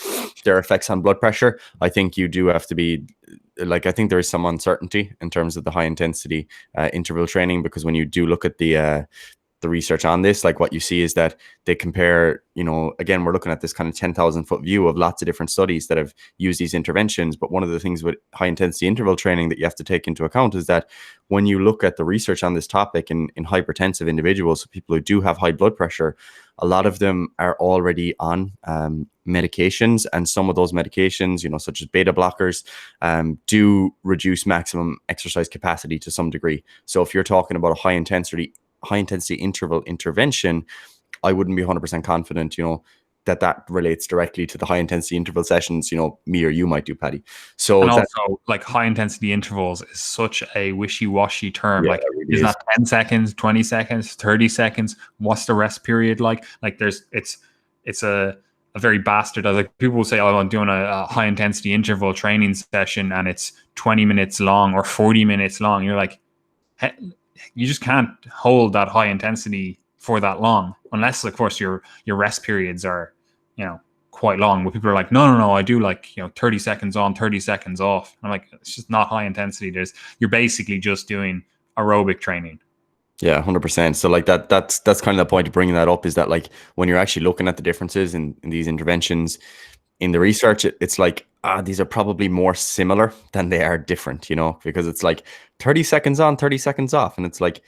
effects on blood pressure. I think you do have to be I think there is some uncertainty in terms of the high intensity interval training, because when you do look at the research on this, like what you see is that they compare, again, we're looking at this kind of 10,000 foot view of lots of different studies that have used these interventions. But one of the things with high intensity interval training that you have to take into account is that when you look at the research on this topic in hypertensive individuals, so people who do have high blood pressure, a lot of them are already on medications, and some of those medications, such as beta blockers, do reduce maximum exercise capacity to some degree. So if you're talking about a high intensity interval intervention, I wouldn't be 100% confident, that relates directly to the high intensity interval sessions, me or you might do, Paddy. So, and also, like, high intensity intervals is such a wishy-washy term. Yeah, like, really is that 10 seconds, 20 seconds, 30 seconds? What's the rest period like? Like, it's a very bastardized. Like, people will say, oh, I'm doing a high intensity interval training session and it's 20 minutes long or 40 minutes long. You're like, hey, you just can't hold that high intensity for that long, unless, of course, your rest periods are, quite long. But people are like, no, I do like 30 seconds on, 30 seconds off. I'm like, it's just not high intensity. You're basically just doing aerobic training. Yeah, 100%. So like that's kind of the point of bringing that up, is that like when you're actually looking at the differences in these interventions in the research, it's like, these are probably more similar than they are different, because it's like 30 seconds on, 30 seconds off. And it's like,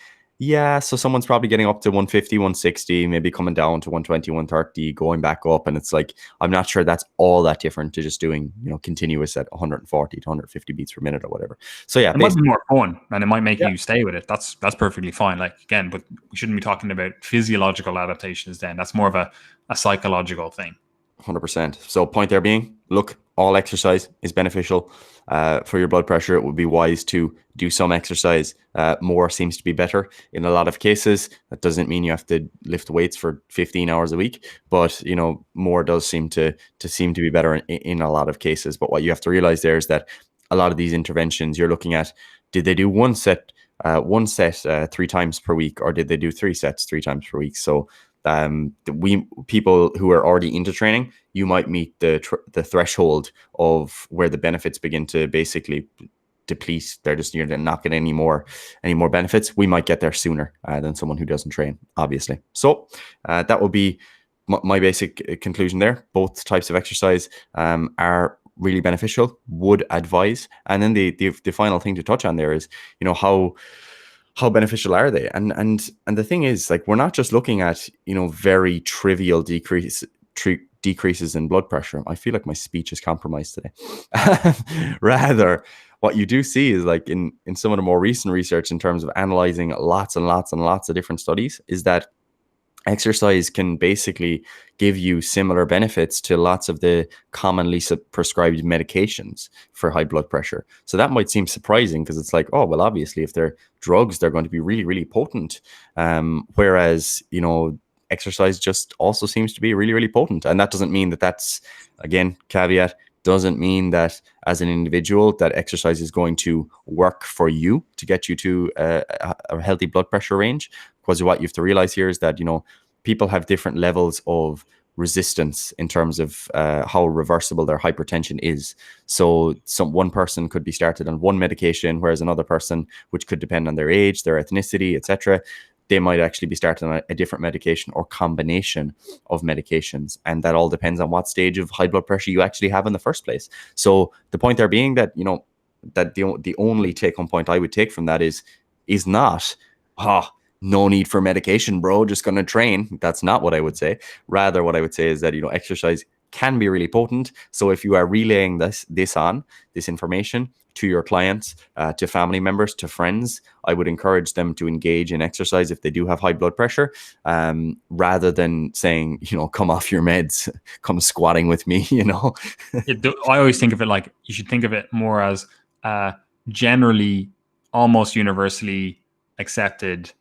yeah, so someone's probably getting up to 150, 160, maybe coming down to 120, 130, going back up. And it's like, I'm not sure that's all that different to just doing, continuous at 140 to 150 beats per minute or whatever. So yeah, it might be more fun and it might make you stay with it. That's perfectly fine. Like, again, but we shouldn't be talking about physiological adaptations then. That's more of a psychological thing. 100%. So point there being, look, all exercise is beneficial for your blood pressure. It would be wise to do some exercise. More seems to be better in a lot of cases. That doesn't mean you have to lift weights for 15 hours a week, but more does seem to be better in a lot of cases. But what you have to realize there is that a lot of these interventions you're looking at, did they do one set one set 3 times per week, or did they do 3 sets 3 times per week? So people who are already into training, you might meet the threshold of where the benefits begin to basically deplete. You're not getting any more benefits. We might get there sooner than someone who doesn't train, obviously. So that will be my basic conclusion there. Both types of exercise are really beneficial, would advise. And then the final thing to touch on there is, how beneficial are they? And the thing is, like, we're not just looking at, very trivial decreases in blood pressure. I feel like my speech is compromised today. Rather, what you do see is, like, in some of the more recent research, in terms of analyzing lots and lots and lots of different studies, is that exercise can basically give you similar benefits to lots of the commonly prescribed medications for high blood pressure. So that might seem surprising, because it's like, oh, well, obviously, if they're drugs, they're going to be really, really potent. Whereas, exercise just also seems to be really, really potent. And that doesn't mean that's, again, caveat, doesn't mean that as an individual that exercise is going to work for you to get you to a healthy blood pressure range. Because what you have to realize here is that, people have different levels of resistance in terms of how reversible their hypertension is. So one person could be started on one medication, whereas another person, which could depend on their age, their ethnicity, etc., they might actually be started on a different medication or combination of medications. And that all depends on what stage of high blood pressure you actually have in the first place. So the point there being that, that the only take-home point I would take from that is not, no need for medication, bro, just going to train. That's not what I would say. Rather, what I would say is that, exercise can be really potent. So if you are relaying this information to your clients, to family members, to friends, I would encourage them to engage in exercise if they do have high blood pressure, rather than saying, come off your meds, come squatting with me, I always think of it like, you should think of it more as generally, almost universally accepted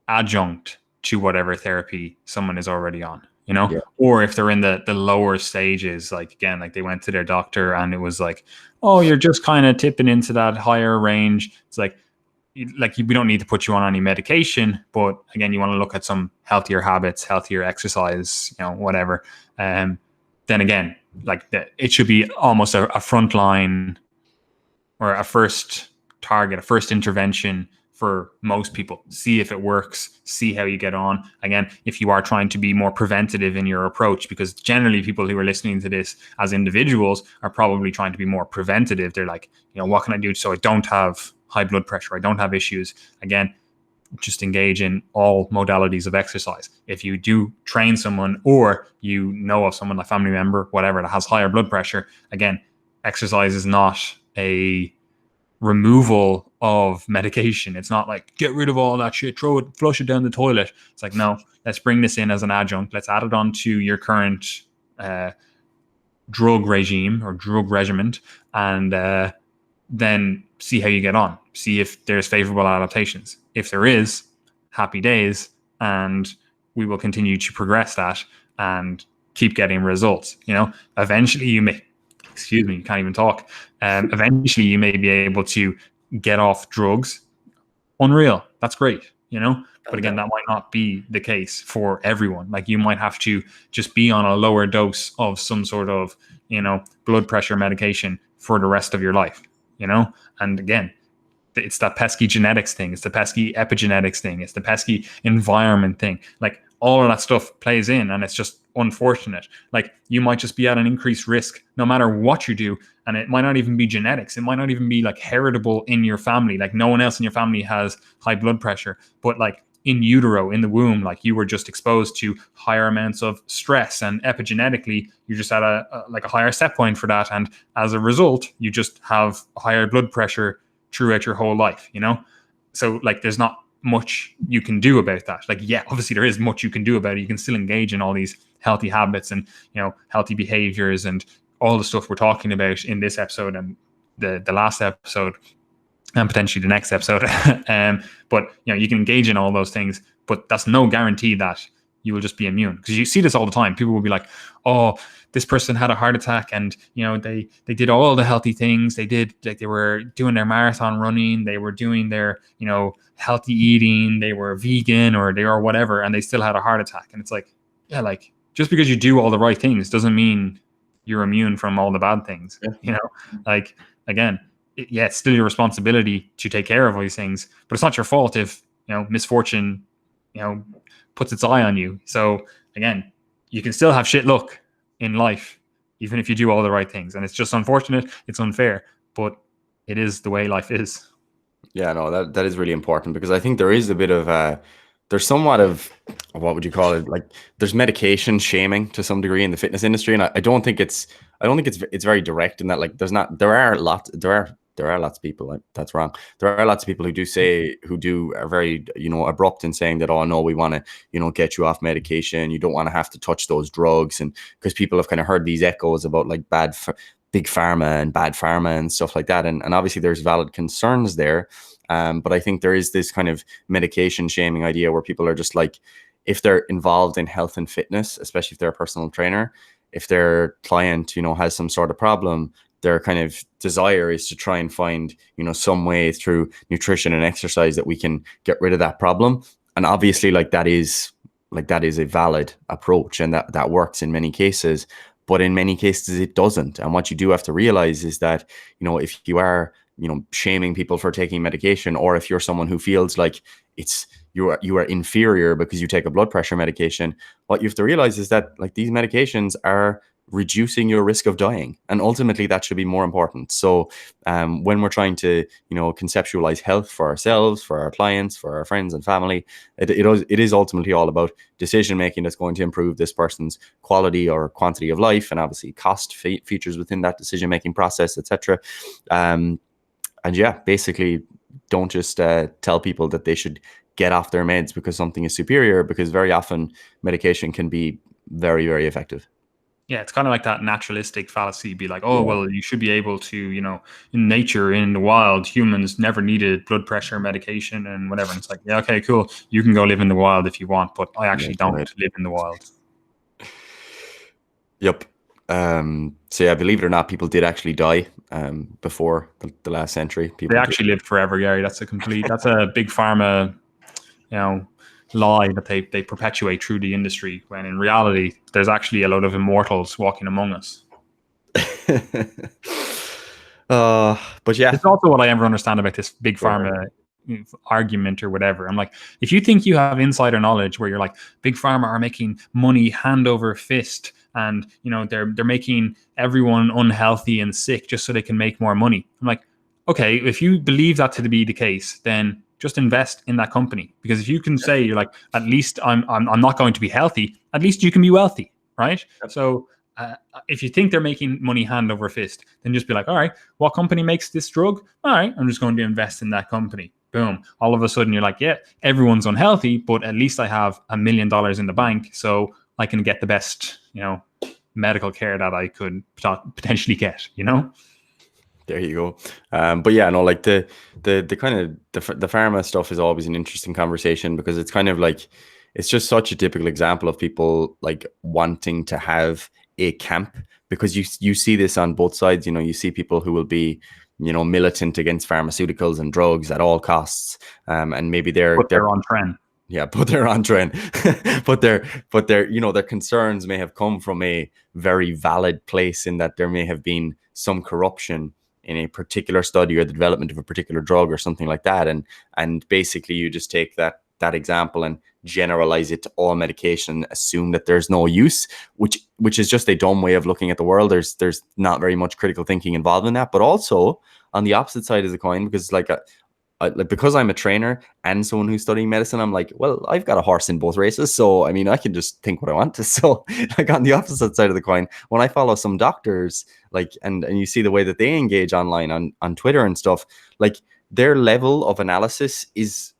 adjunct to whatever therapy someone is already on. Yeah. Or if they're in the lower stages, like, again, like they went to their doctor and it was like, oh, you're just kind of tipping into that higher range. It's like we don't need to put you on any medication, but again, you want to look at some healthier habits, healthier exercise, whatever. Then again, like it should be almost a frontline or a first target, a first intervention for most people. See if it works, see how you get on. Again, if you are trying to be more preventative in your approach, because generally people who are listening to this as individuals are probably trying to be more preventative. They're like, what can I do so I don't have high blood pressure? I don't have issues. Again, just engage in all modalities of exercise. If you do train someone, or of someone, a family member, whatever, that has higher blood pressure, again, exercise is not a removal of medication. It's not like, get rid of all that shit, flush it down the toilet. It's like, no, let's bring this in as an adjunct. Let's add it on to your current drug regime or drug regimen, and then see how you get on. See if there's favorable adaptations. If there is, happy days, and we will continue to progress that and keep getting results. Eventually you may, excuse me, you can't even talk. Eventually you may be able to get off drugs. Unreal. That's great, but again, that might not be the case for everyone. Like, you might have to just be on a lower dose of some sort of, blood pressure medication for the rest of your life, and again, it's that pesky genetics thing. It's the pesky epigenetics thing. It's the pesky environment thing. Like, all of that stuff plays in, and it's just unfortunate. Like, you might just be at an increased risk no matter what you do. And it might not even be genetics. It might not even be like heritable in your family. Like, no one else in your family has high blood pressure, but like in utero, in the womb, like you were just exposed to higher amounts of stress, and epigenetically you're just at a higher set point for that. And as a result, you just have higher blood pressure throughout your whole life, So like, there's not much you can do about that. Like, yeah, obviously there is much you can do about it. You can still engage in all these healthy habits and, healthy behaviors and all the stuff we're talking about in this episode and the last episode and potentially the next episode. But, you can engage in all those things, but that's no guarantee that you will just be immune. Because you see this all the time. People will be like, oh, this person had a heart attack, and they did all the healthy things. They did, like, they were doing their marathon running, they were doing their healthy eating, they were vegan, or they are whatever, and they still had a heart attack. And it's like, yeah, like, just because you do all the right things doesn't mean you're immune from all the bad things. Like, again, it's still your responsibility to take care of all these things, but it's not your fault if misfortune puts its eye on you. So again, you can still have shit luck in life even if you do all the right things, and it's just unfortunate, it's unfair, but it is the way life is. Yeah, no, that is really important, because I think there is a bit of there's somewhat of, what would you call it, like, there's medication shaming to some degree in the fitness industry, and I don't think it's very direct in that, like, there are lots of people, that's wrong. There are lots of people who are very abrupt in saying that, oh no, we want to get you off medication, you don't want to have to touch those drugs, and because people have kind of heard these echoes about like big pharma and bad pharma and stuff like that, and obviously there's valid concerns there. But I think there is this kind of medication shaming idea where people are just like, if they're involved in health and fitness, especially if they're a personal trainer, if their client, has some sort of problem, their kind of desire is to try and find, some way through nutrition and exercise that we can get rid of that problem. And obviously, that is a valid approach, and that works in many cases. But in many cases, it doesn't. And what you do have to realize is that, if you are, shaming people for taking medication, or if you're someone who feels like you are inferior because you take a blood pressure medication, what you have to realize is that, like, these medications are reducing your risk of dying, and ultimately that should be more important. So when we're trying to conceptualize health for ourselves, for our clients, for our friends and family, it is ultimately all about decision making that's going to improve this person's quality or quantity of life, and obviously cost features within that decision making process, etc. And yeah, basically, don't just tell people that they should get off their meds because something is superior, because very often medication can be very, very effective. Yeah, it's kind of like that naturalistic fallacy. Be like, oh, well, you should be able to, in nature, in the wild, humans never needed blood pressure medication and whatever. And it's like, yeah, okay, cool. You can go live in the wild if you want, but I actually don't live in the wild. Yep. So yeah, believe it or not, people did actually die before the last century. They actually lived forever, Gary. That's a big pharma, lie that they perpetuate through the industry, when in reality there's actually a lot of immortals walking among us. But yeah, it's also what I ever understand about this big pharma argument or whatever. I'm like, if you think you have insider knowledge where you're like, big pharma are making money hand over fist, and they're making everyone unhealthy and sick just so they can make more money, I'm like, okay, if you believe that to be the case, then just invest in that company. Because if you can say, you're like, at least I'm not going to be healthy, at least you can be wealthy, right? Yep. So if you think they're making money hand over fist, then just be like, all right, what company makes this drug? All right, I'm just going to invest in that company. Boom. All of a sudden you're like, yeah, everyone's unhealthy, but at least I have $1 million in the bank, so I can get the best, medical care that I could potentially get, There you go. But yeah, no, like the kind of the pharma stuff is always an interesting conversation, because it's kind of like, it's just such a typical example of people like wanting to have a camp, because you see this on both sides. You see people who will be, militant against pharmaceuticals and drugs at all costs, and maybe they're on trend. Yeah, but they're on trend. but their concerns may have come from a very valid place, in that there may have been some corruption in a particular study or the development of a particular drug or something like that. And basically you just take that example and generalize it to all medication, assume that there's no use, which is just a dumb way of looking at the world. There's not very much critical thinking involved in that. But also on the opposite side of the coin, because because I'm a trainer and someone who's studying medicine, I'm like, well, I've got a horse in both races. So, I mean, I can just think what I want to. So, like, on the opposite side of the coin, when I follow some doctors, like, and you see the way that they engage online on Twitter and stuff, like, their level of analysis is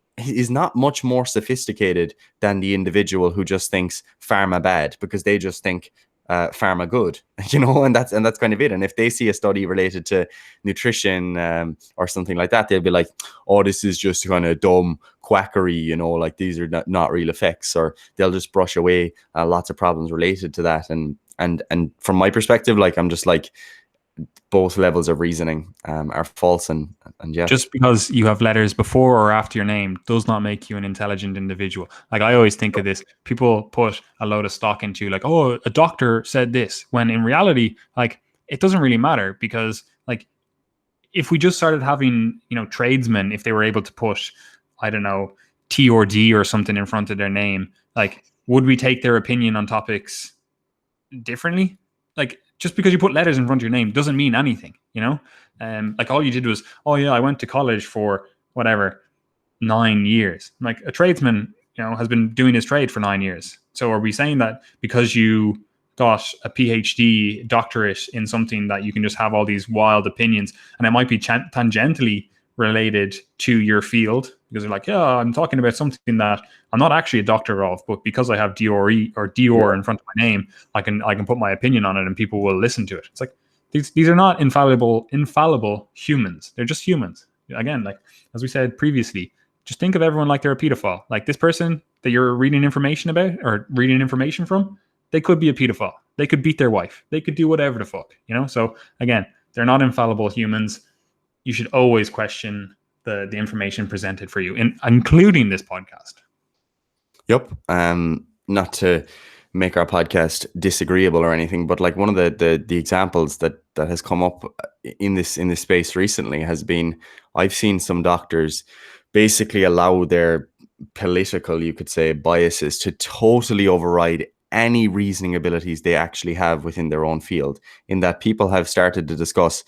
not much more sophisticated than the individual who just thinks pharma bad, because they just think pharma good, and that's kind of it. And if they see a study related to nutrition or something like that, they'll be like, oh, this is just kind of dumb quackery, like these are not real effects, or they'll just brush away lots of problems related to that. And from my perspective, like, I'm just like, both levels of reasoning are false, and yeah. Just because you have letters before or after your name does not make you an intelligent individual. Like, I always think of this, people put a load of stock into like, oh, a doctor said this, when in reality, like, it doesn't really matter, because like, if we just started having, tradesmen, if they were able to put, I don't know, T or D or something in front of their name, like, would we take their opinion on topics differently? Like, just because you put letters in front of your name doesn't mean anything, like, all you did was, oh yeah, I went to college for whatever 9 years. Like, a tradesman, has been doing his trade for 9 years. So are we saying that because you got a PhD doctorate in something that you can just have all these wild opinions, and it might be tangentially related to your field, because they're like, yeah, I'm talking about something that I'm not actually a doctor of, but because I have DRE or Dior in front of my name, I can put my opinion on it and people will listen to it. It's like, these are not infallible humans. They're just humans. Again, like, as we said previously, just think of everyone like they're a pedophile. Like, this person that you're reading information about or reading information from, they could be a pedophile. They could beat their wife. They could do whatever the fuck, So again, they're not infallible humans. You should always question the information presented for you, including this podcast. Yep. Not to make our podcast disagreeable or anything, but like, one of the examples that has come up in this space recently has been, I've seen some doctors basically allow their political, you could say, biases to totally override any reasoning abilities they actually have within their own field, in that people have started to discuss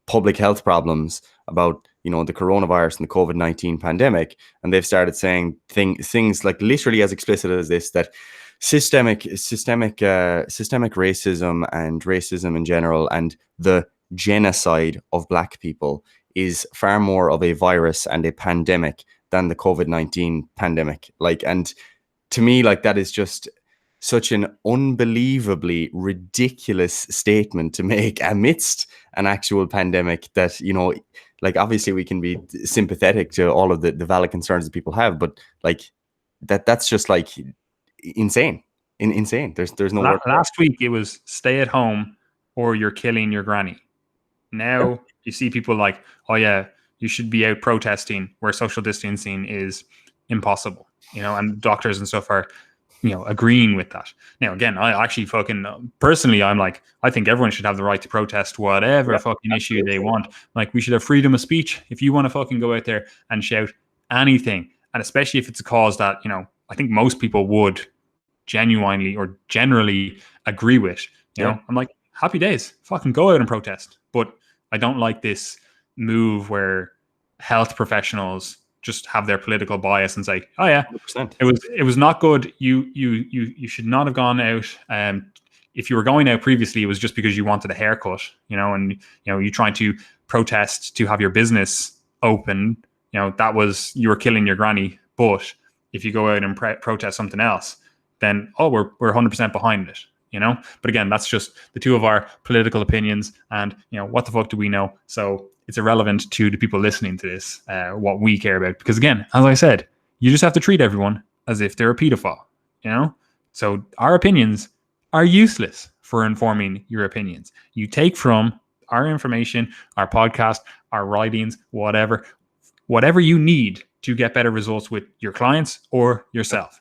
public health problems about, the coronavirus and the COVID-19 pandemic, and they've started saying things like, literally as explicit as this, that systemic racism and racism in general, and the genocide of Black people, is far more of a virus and a pandemic than the COVID-19 pandemic. Like, and to me, like, that is just such an unbelievably ridiculous statement to make amidst an actual pandemic, that, like, obviously we can be sympathetic to all of the valid concerns that people have, but like, that's just like insane. Insane. There's no word. Last week it was stay at home or you're killing your granny. Now you see people like, oh yeah, you should be out protesting, where social distancing is impossible, and doctors and stuff are, agreeing with that. Now, again, I actually personally, I'm like, I think everyone should have the right to protest whatever fucking issue they want. Like, we should have freedom of speech. If you want to fucking go out there and shout anything, and especially if it's a cause that, I think most people would genuinely or generally agree with, I'm like, happy days, fucking go out and protest. But I don't like this move where health professionals just have their political bias and say, oh yeah, 100%. it was not good. You should not have gone out. If you were going out previously, it was just because you wanted a haircut, and you trying to protest to have your business open. That was, you were killing your granny. But if you go out and protest something else, then we're 100% behind it. But again, that's just the two of our political opinions, and what the fuck do we know? So it's irrelevant to the people listening to this, what we care about. Because again, as I said, you just have to treat everyone as if they're a pedophile, So our opinions are useless for informing your opinions. You take from our information, our podcast, our writings, whatever you need to get better results with your clients or yourself,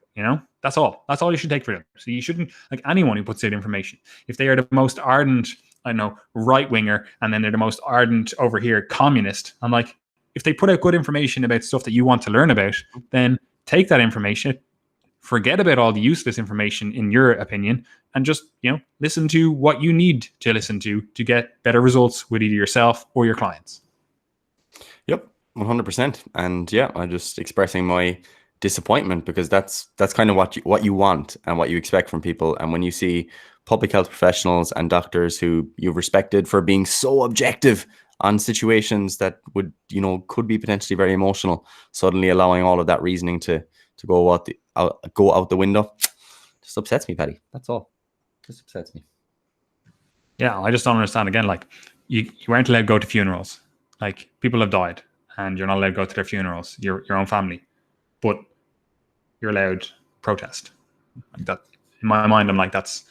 That's all you should take for them. So you shouldn't, like, anyone who puts out information, if they are the most ardent, right winger, and then they're the most ardent over here communist, I'm like, if they put out good information about stuff that you want to learn about, then take that information, forget about all the useless information in your opinion, and just, listen to what you need to listen to get better results with either yourself or your clients. Yep, 100%. And yeah, I'm just expressing my disappointment, because that's kind of what you want and what you expect from people. And when you see public health professionals and doctors who you've respected for being so objective on situations that would, could be potentially very emotional, suddenly allowing all of that reasoning to go out the window, just upsets me, Paddy. That's all. Just upsets me. Yeah, I just don't understand. Again, like you aren't allowed to go to funerals. Like people have died, and you're not allowed to go to their funerals. Your own family, but you're allowed protest. Like that, in my mind, I'm like that's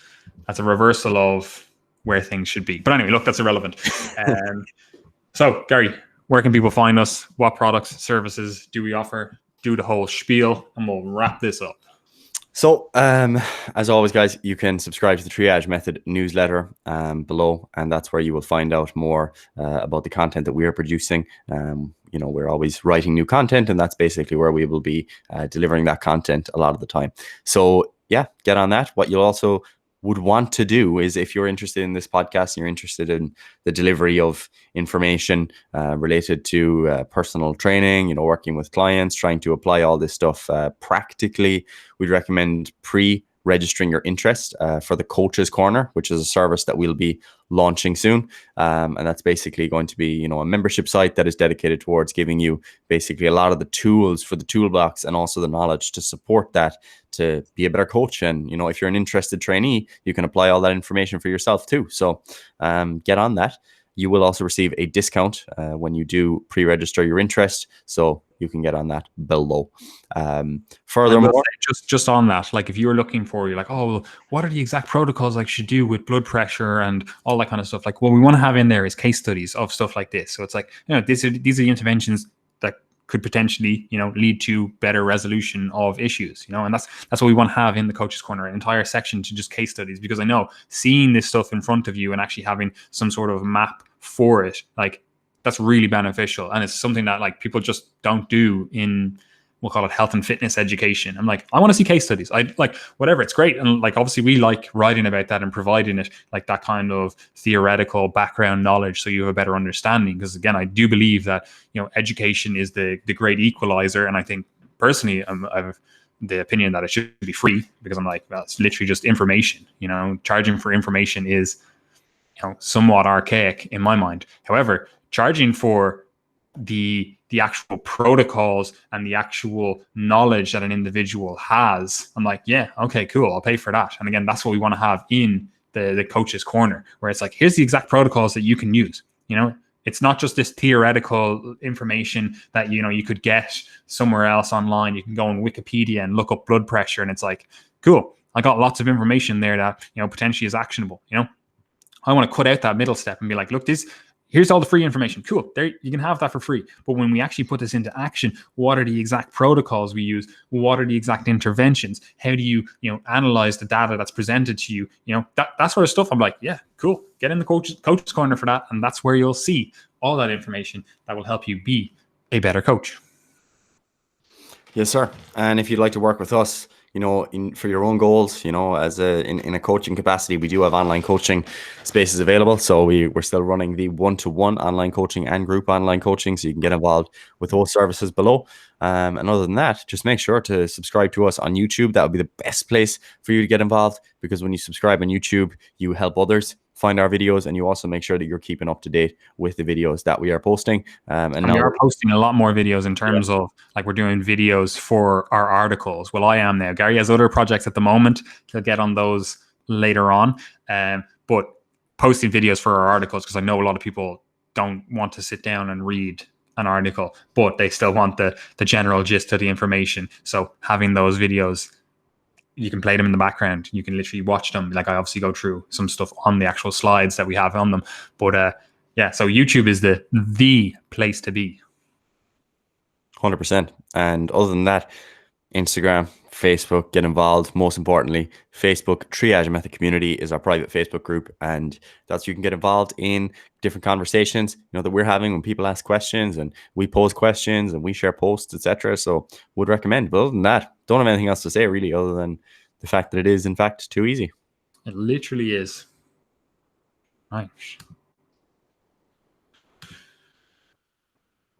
a reversal of where things should be. But anyway, look, that's irrelevant. So Gary, where can people find us? What products, services do we offer? Do the whole spiel, and we'll wrap this up. So, as always, guys, you can subscribe to the Triage Method newsletter below, and that's where you will find out more about the content that we are producing. We're always writing new content, and that's basically where we will be delivering that content a lot of the time. So, yeah, get on that. What you'll also would want to do is, if you're interested in this podcast and you're interested in the delivery of information related to personal training, working with clients, trying to apply all this stuff practically, we'd recommend pre-registering your interest for the Coaches Corner, which is a service that we'll be launching soon. And that's basically going to be, a membership site that is dedicated towards giving you basically a lot of the tools for the toolbox and also the knowledge to support that, to be a better coach. And, if you're an interested trainee, you can apply all that information for yourself too. So get on that. You will also receive a discount when you do pre-register your interest. So you can get on that below. Furthermore, just on that, like if you're looking for, you're like, oh, what are the exact protocols I should do with blood pressure and all that kind of stuff? Like what we want to have in there is case studies of stuff like this. So it's like, these are the interventions that could potentially, lead to better resolution of issues, and that's what we want to have in the Coaches Corner, an entire section to just case studies, because I know seeing this stuff in front of you and actually having some sort of map for it, like that's really beneficial. And it's something that like people just don't do in, we'll call it health and fitness education. I'm like, I want to see case studies. I like whatever. It's great. And like, obviously we like writing about that and providing it, like that kind of theoretical background knowledge, so you have a better understanding. Because again, I do believe that, education is the great equalizer. And I think personally, I've the opinion that it should be free, because I'm like, well, it's literally just information. Charging for information is, somewhat archaic in my mind. However, charging for the actual protocols and the actual knowledge that an individual has, I'm like, yeah, okay, cool, I'll pay for that. And again, that's what we want to have in the Coaches Corner, where it's like, here's the exact protocols that you can use. It's not just this theoretical information that you could get somewhere else online. You can go on Wikipedia and look up blood pressure, and it's like, cool, I got lots of information there that potentially is actionable. I want to cut out that middle step and be like, look, here's all the free information. Cool. There, you can have that for free. But when we actually put this into action, what are the exact protocols we use? What are the exact interventions? How do you, analyze the data that's presented to you? That sort of stuff. I'm like, yeah, cool. Get in the Coaches Corner for that. And that's where you'll see all that information that will help you be a better coach. Yes, sir. And if you'd like to work with us, for your own goals, as in a coaching capacity, we do have online coaching spaces available. So we're still running the one-to-one online coaching and group online coaching, so you can get involved with those services below. And other than that, just make sure to subscribe to us on YouTube. That would be the best place for you to get involved, because when you subscribe on YouTube, you help others find our videos, and you also make sure that you're keeping up to date with the videos that we are posting. And we are posting a lot more videos in terms of, like, we're doing videos for our articles. Well, I am now. Gary has other projects at the moment. He'll get on those later on. But posting videos for our articles, because I know a lot of people don't want to sit down and read an article, but they still want the general gist of the information. So having those videos, you can play them in the background. You can literally watch them. Like, I obviously go through some stuff on the actual slides that we have on them. But yeah, so YouTube is the place to be. 100%. And other than that, Instagram, Facebook, get involved. Most importantly, Facebook Triage Method Community is our private Facebook group, and that's you can get involved in different conversations that we're having when people ask questions, and we pose questions and we share posts, etc. So would recommend. But other than that, don't have anything else to say really, other than the fact that it is in fact too easy. It literally is. Right.